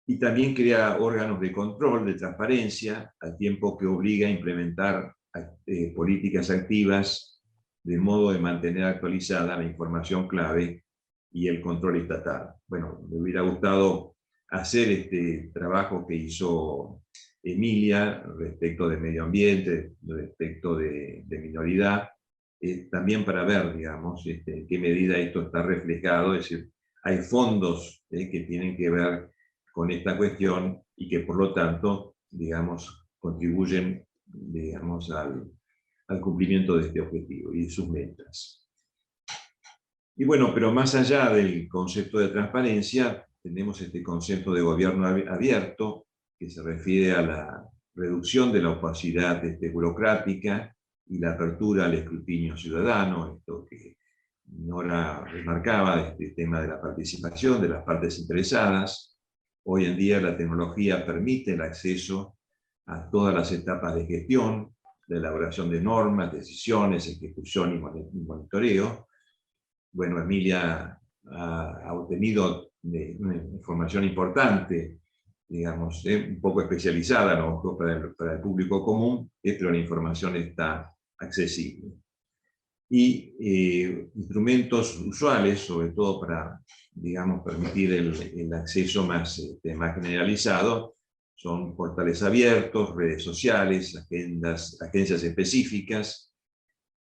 B: Y también crea órganos de control, de transparencia, al tiempo que obliga a implementar políticas activas de modo de mantener actualizada la información clave y el control estatal. Bueno, me hubiera gustado hacer este trabajo que hizo Emilia respecto de medio ambiente, respecto de minoridad, también para ver, digamos, en qué medida esto está reflejado, es decir, hay fondos que tienen que ver con esta cuestión y que por lo tanto, digamos, contribuyen, digamos, al cumplimiento de este objetivo y de sus metas. Y bueno, pero más allá del concepto de transparencia, tenemos este concepto de gobierno abierto, que se refiere a la reducción de la opacidad burocrática y la apertura al escrutinio ciudadano, esto que Nora remarcaba, este tema de la participación de las partes interesadas. Hoy en día la tecnología permite el acceso a todas las etapas de gestión, de elaboración de normas, decisiones, ejecución y monitoreo. Bueno, Emilia ha obtenido una información importante, digamos, un poco especializada, ¿no?, para el público común, pero la información está accesible. Y instrumentos usuales, sobre todo para, digamos, permitir el acceso más generalizado, son portales abiertos, redes sociales, agencias específicas,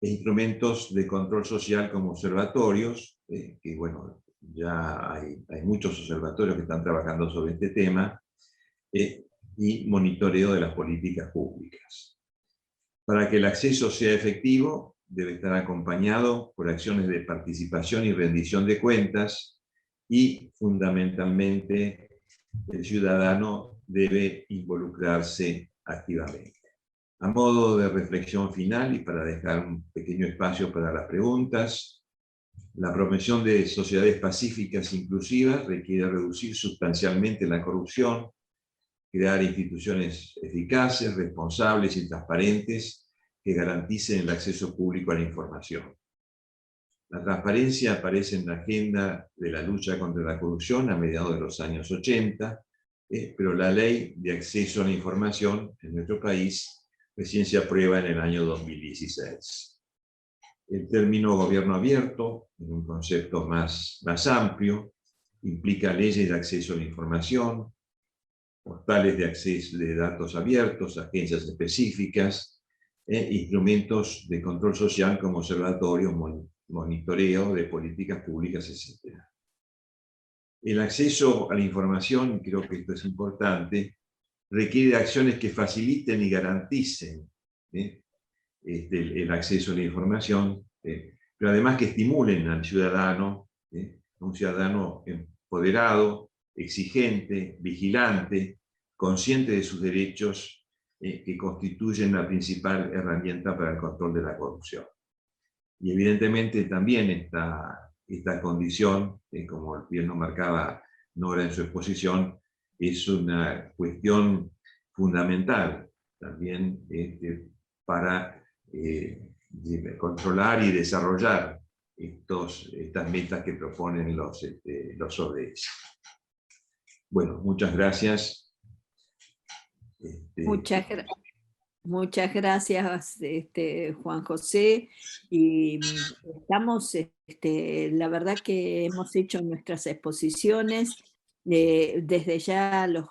B: e instrumentos de control social como observatorios, que bueno, ya hay muchos observatorios que están trabajando sobre este tema, y monitoreo de las políticas públicas. Para que el acceso sea efectivo, debe estar acompañado por acciones de participación y rendición de cuentas, y fundamentalmente el ciudadano debe involucrarse activamente. A modo de reflexión final y para dejar un pequeño espacio para las preguntas, la promoción de sociedades pacíficas e inclusivas requiere reducir sustancialmente la corrupción, crear instituciones eficaces, responsables y transparentes que garanticen el acceso público a la información. La transparencia aparece en la agenda de la lucha contra la corrupción a mediados de los años 80, pero la ley de acceso a la información en nuestro país recién se aprueba en el año 2016. El término gobierno abierto, en un concepto más amplio, implica leyes de acceso a la información, portales de acceso de datos abiertos, agencias específicas, instrumentos de control social como observatorios, monitoreo de políticas públicas, etc. El acceso a la información, creo que esto es importante, requiere acciones que faciliten y garanticen el acceso a la información, pero además que estimulen al ciudadano, un ciudadano empoderado, exigente, vigilante, consciente de sus derechos, que constituyen la principal herramienta para el control de la corrupción. Y evidentemente también esta condición, como bien nos marcaba Nora en su exposición, es una cuestión fundamental también para controlar y desarrollar estas metas que proponen los ODS. Bueno, muchas gracias.
A: Muchas gracias, Juan José. Y estamos, la verdad que hemos hecho nuestras exposiciones. Desde ya los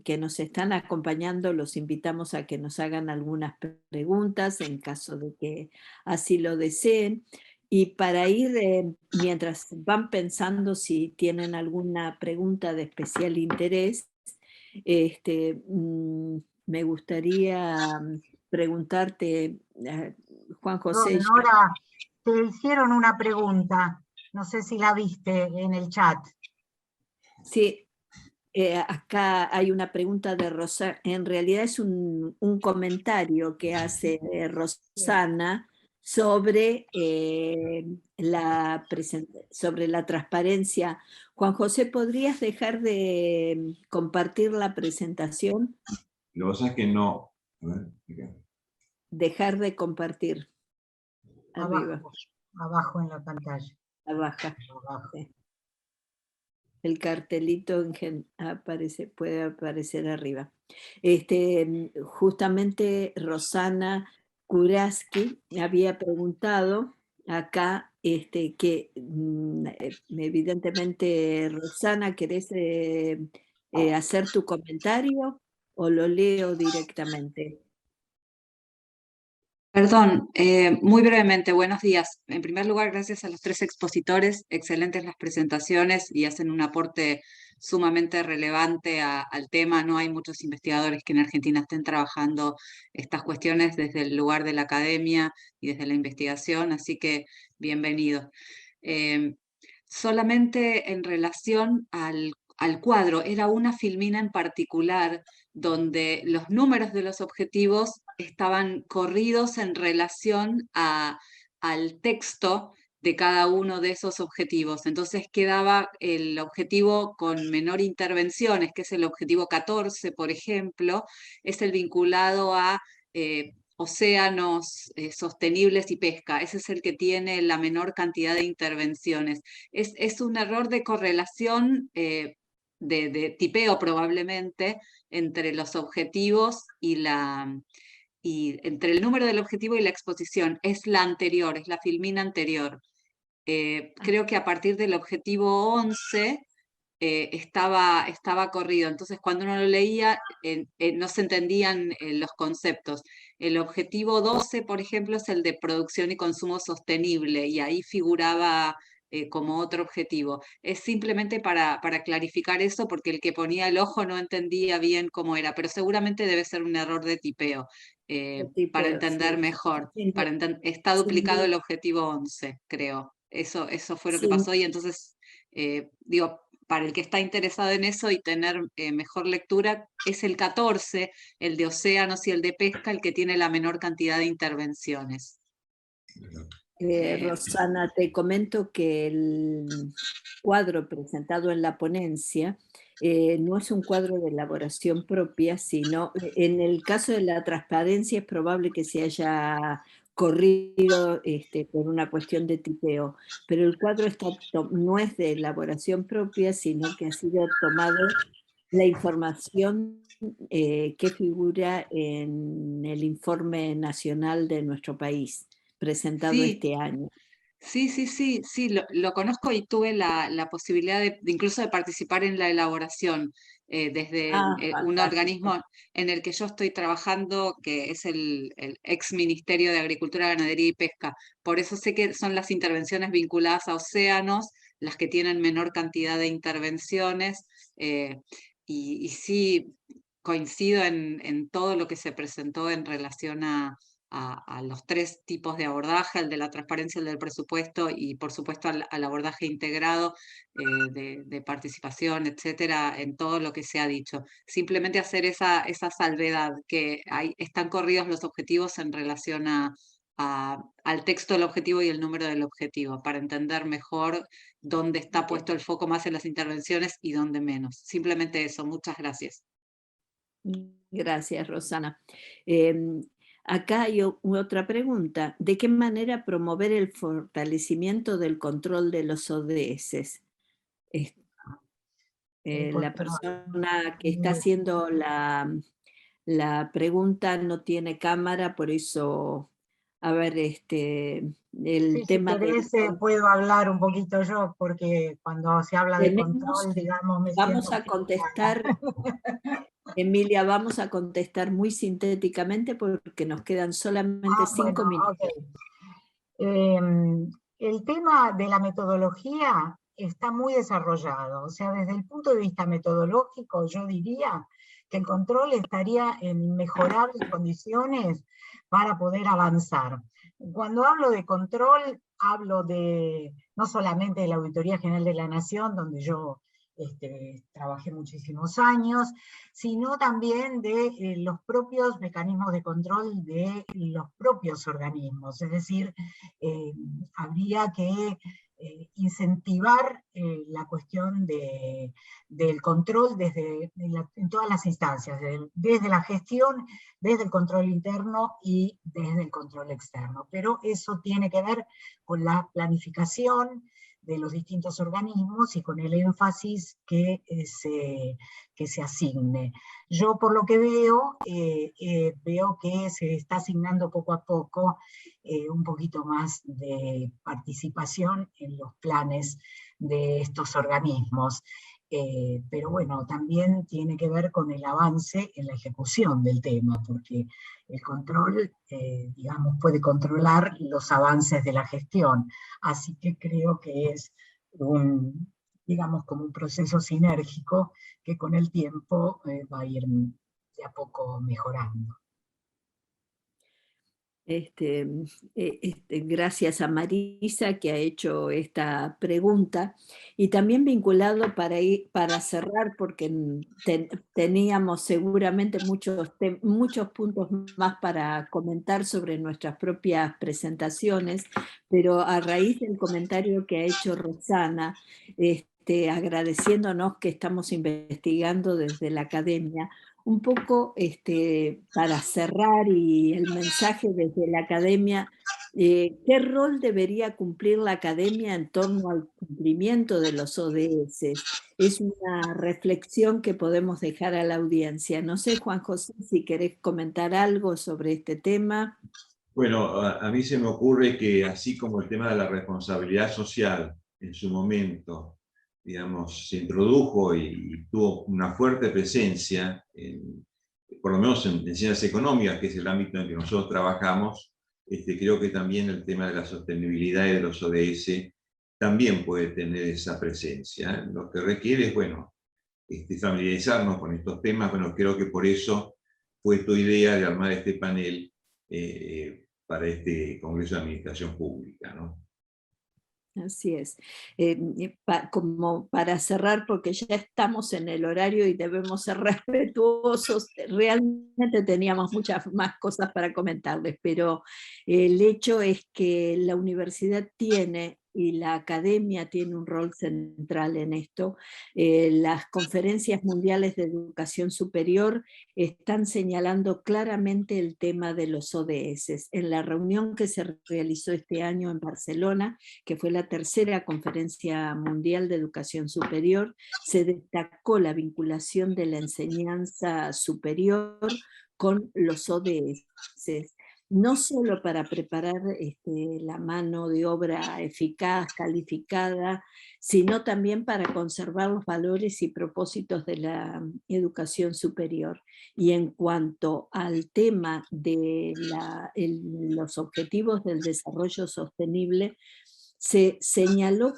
A: que nos están acompañando los invitamos a que nos hagan algunas preguntas en caso de que así lo deseen. Y para ir, mientras van pensando si tienen alguna pregunta de especial interés, me gustaría preguntarte, Juan José.
C: Nora, te hicieron una pregunta, no sé si la viste en el chat.
A: Sí, acá hay una pregunta de Rosana, en realidad es un comentario que hace Rosana sobre, sobre la transparencia. Juan José, ¿podrías dejar de compartir la presentación?
B: Lo que pasa es que no.
A: Dejar de compartir. Arriba.
C: Abajo en la pantalla.
A: Abajo. Sí. El cartelito puede aparecer arriba. Justamente Rosana Kuraski había preguntado acá que evidentemente, Rosana, ¿querés hacer tu comentario o lo leo directamente?
D: Perdón, muy brevemente, buenos días. En primer lugar, gracias a los tres expositores, excelentes las presentaciones y hacen un aporte sumamente relevante al tema. No hay muchos investigadores que en Argentina estén trabajando estas cuestiones desde el lugar de la academia y desde la investigación, así que bienvenidos. Solamente en relación al cuadro, era una filmina en particular donde los números de los objetivos estaban corridos en relación al texto de cada uno de esos objetivos. Entonces quedaba el objetivo con menor intervenciones, que es el objetivo 14, por ejemplo, es el vinculado a océanos sostenibles y pesca. Ese es el que tiene la menor cantidad de intervenciones. Es un error de correlación de tipeo probablemente entre los objetivos y entre el número del objetivo y la exposición. Es la anterior, es la filmina anterior. Creo que a partir del objetivo 11 estaba corrido, entonces cuando uno lo leía no se entendían los conceptos. El objetivo 12, por ejemplo, es el de producción y consumo sostenible, y ahí figuraba como otro objetivo. Es simplemente para clarificar eso, porque el que ponía el ojo no entendía bien cómo era, pero seguramente debe ser un error de tipeo, para entender
A: Sí,
D: mejor.
A: sin,
D: Está
A: sin
D: duplicado el
A: duda,
D: objetivo 11, creo. Eso fue lo que
A: sin-
D: pasó, y entonces, digo, para el que está interesado en eso y tener mejor lectura, es el 14, el de océanos y el de pesca, el que tiene la menor cantidad de intervenciones.
A: Rosana, te comento que el cuadro presentado en la ponencia no es un cuadro de elaboración propia, sino en el caso de la transparencia es probable que se haya corrido por una cuestión de tipeo, pero el cuadro no es de elaboración propia, sino que ha sido tomado la información que figura en el informe nacional de nuestro país presentado
D: Sí,
A: este año.
D: sí, lo conozco y tuve la posibilidad de incluso de participar en la elaboración desde
A: Ah,
D: un
A: fantástico.
D: organismo en el que yo estoy trabajando, que es el ex Ministerio de Agricultura, Ganadería y Pesca. Por eso sé que son las intervenciones vinculadas a océanos las que tienen menor cantidad de intervenciones, y sí coincido en todo lo que se presentó en relación a los tres tipos de abordaje, el de la transparencia, el del presupuesto y por supuesto al abordaje integrado de participación, etcétera, en todo lo que se ha dicho. Simplemente hacer esa salvedad, que están corridos los objetivos en relación al texto del objetivo y el número del objetivo, para entender mejor dónde está puesto el foco más en las intervenciones y dónde menos. Simplemente eso, muchas gracias.
A: Gracias, Rosana. Eh, Acá hay otra pregunta. ¿De qué manera promover el fortalecimiento del control de los ODS? Es-
C: El
A: la
C: control.
A: persona que está haciendo la pregunta no tiene cámara, por eso, a ver,
C: Sí,
A: el
C: si
A: tema del
C: querés puedo hablar un poquito yo, porque cuando se habla de control, digamos, me siento
A: vamos a
C: criticada.
A: contestar, Emilia, vamos a contestar muy sintéticamente porque nos quedan solamente
C: Bueno,
A: 5 minutos.
C: ok. El tema de la metodología está muy desarrollado. O sea, desde el punto de vista metodológico, yo diría que el control estaría en mejorar las condiciones para poder avanzar. Cuando hablo de control, hablo de no solamente de la Auditoría General de la Nación, donde yo trabajé muchísimos años, sino también de los propios mecanismos de control de los propios organismos. Es decir, habría que incentivar la cuestión del control en todas las instancias, desde la gestión, desde el control interno y desde el control externo. Pero eso tiene que ver con la planificación de los distintos organismos y con el énfasis que se asigne. Yo por lo que veo, veo que se está asignando poco a poco un poquito más de participación en los planes de estos organismos. Pero bueno, también tiene que ver con el avance en la ejecución del tema, porque el control, digamos, puede controlar los avances de la gestión. Así que creo que es digamos, como un proceso sinérgico que con el tiempo va a ir de a poco mejorando.
A: Gracias a Marisa que ha hecho esta pregunta y también vinculado para cerrar porque teníamos seguramente muchos puntos más para comentar sobre nuestras propias presentaciones, pero a raíz del comentario que ha hecho Rosana, agradeciéndonos que estamos investigando desde la academia, un poco para cerrar y el mensaje desde la academia, ¿qué rol debería cumplir la academia en torno al cumplimiento de los ODS? Es una reflexión que podemos dejar a la audiencia. No sé, Juan José, si querés comentar algo sobre este tema.
B: Bueno, a mí se me ocurre que así como el tema de la responsabilidad social en su momento, digamos, se introdujo y tuvo una fuerte presencia, por lo menos en ciencias económicas, que es el ámbito en que nosotros trabajamos, creo que también el tema de la sostenibilidad y de los ODS también puede tener esa presencia. Lo que requiere es, bueno, familiarizarnos con estos temas. Bueno, creo que por eso fue tu idea de armar este panel para este Congreso de Administración Pública, ¿no?
A: Así es. Como para cerrar, porque ya estamos en el horario y debemos ser respetuosos, realmente teníamos muchas más cosas para comentarles, pero el hecho es que la universidad tiene y la academia tiene un rol central en esto. Las conferencias mundiales de educación superior están señalando claramente el tema de los ODS. En la reunión que se realizó este año en Barcelona, que fue la tercera conferencia mundial de educación superior, se destacó la vinculación de la enseñanza superior con los ODS, no solo para preparar la mano de obra eficaz, calificada, sino también para conservar los valores y propósitos de la educación superior. Y en cuanto al tema de los objetivos del desarrollo sostenible, se señaló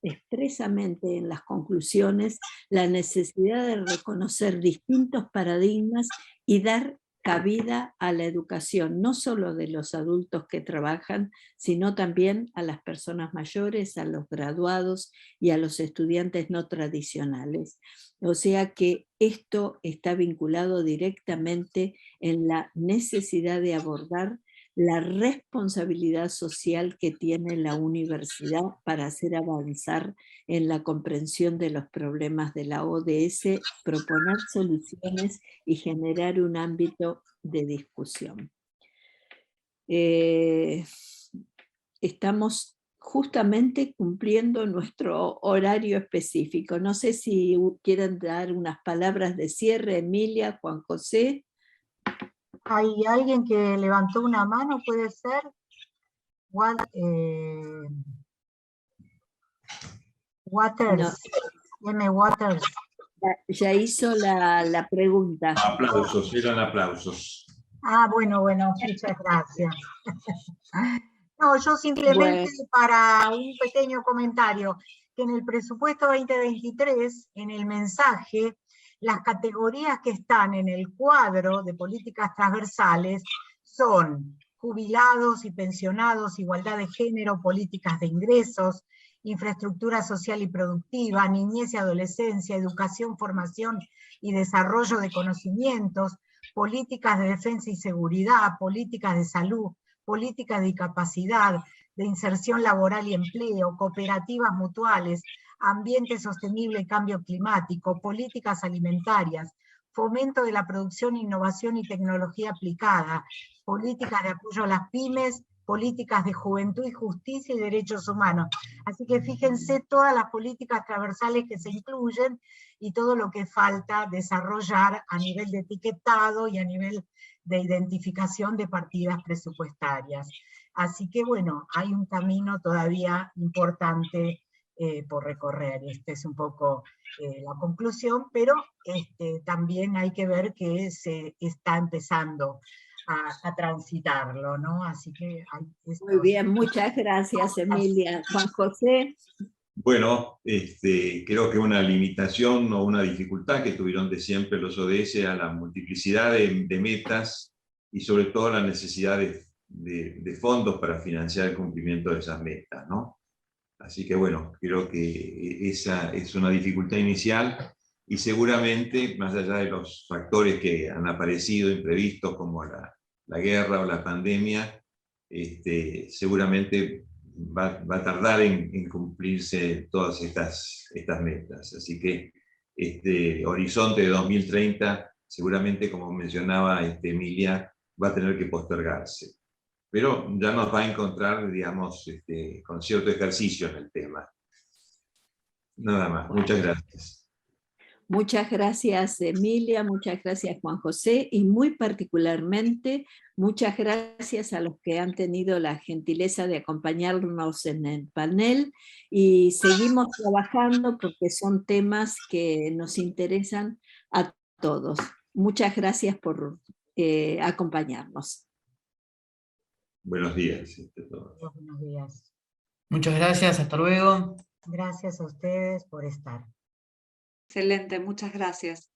A: expresamente en las conclusiones la necesidad de reconocer distintos paradigmas y dar cabida a la educación, no solo de los adultos que trabajan, sino también a las personas mayores, a los graduados y a los estudiantes no tradicionales. O sea que esto está vinculado directamente en la necesidad de abordar la responsabilidad social que tiene la universidad para hacer avanzar en la comprensión de los problemas de la ODS, proponer soluciones y generar un ámbito de discusión. Estamos justamente cumpliendo nuestro horario específico. No sé si quieren dar unas palabras de cierre, Emilia, Juan José.
C: ¿Hay alguien que levantó una mano? ¿Puede ser? Waters. No. M. Waters.
A: Ya hizo la pregunta.
B: Aplausos, eran aplausos.
C: Ah, bueno, muchas gracias. No, yo simplemente para un pequeño comentario, que en el presupuesto 2023, en el mensaje, las categorías que están en el cuadro de políticas transversales son jubilados y pensionados, igualdad de género, políticas de ingresos, infraestructura social y productiva, niñez y adolescencia, educación, formación y desarrollo de conocimientos, políticas de defensa y seguridad, políticas de salud, políticas de discapacidad, de inserción laboral y empleo, cooperativas mutuales, ambiente sostenible y cambio climático, políticas alimentarias, fomento de la producción, innovación y tecnología aplicada, políticas de apoyo a las pymes, políticas de juventud y justicia y derechos humanos. Así que fíjense todas las políticas transversales que se incluyen y todo lo que falta desarrollar a nivel de etiquetado y a nivel de identificación de partidas presupuestarias. Así que bueno, hay un camino todavía importante por recorrer. Esta es un poco la conclusión, pero también hay que ver que se está empezando a transitarlo, ¿no? Así que
A: muy bien, muchas gracias, Emilia. Juan José.
B: Bueno, creo que una limitación o una dificultad que tuvieron de siempre los ODS a la multiplicidad de metas y sobre todo la necesidad de fondos para financiar el cumplimiento de esas metas, ¿no? Así que bueno, creo que esa es una dificultad inicial y seguramente, más allá de los factores que han aparecido imprevistos como la guerra o la pandemia, seguramente va a tardar en cumplirse todas estas metas. Así que este horizonte de 2030, seguramente, como mencionaba Emilia, va a tener que postergarse. Pero ya nos va a encontrar, digamos, con cierto ejercicio en el tema. Nada más, muchas gracias.
A: Muchas gracias, Emilia, muchas gracias, Juan José, y muy particularmente muchas gracias a los que han tenido la gentileza de acompañarnos en el panel, y seguimos trabajando porque son temas que nos interesan a todos. Muchas gracias por acompañarnos.
B: Buenos días.
C: Buenos días.
E: Muchas gracias, hasta luego.
C: Gracias a ustedes por estar.
D: Excelente, muchas gracias.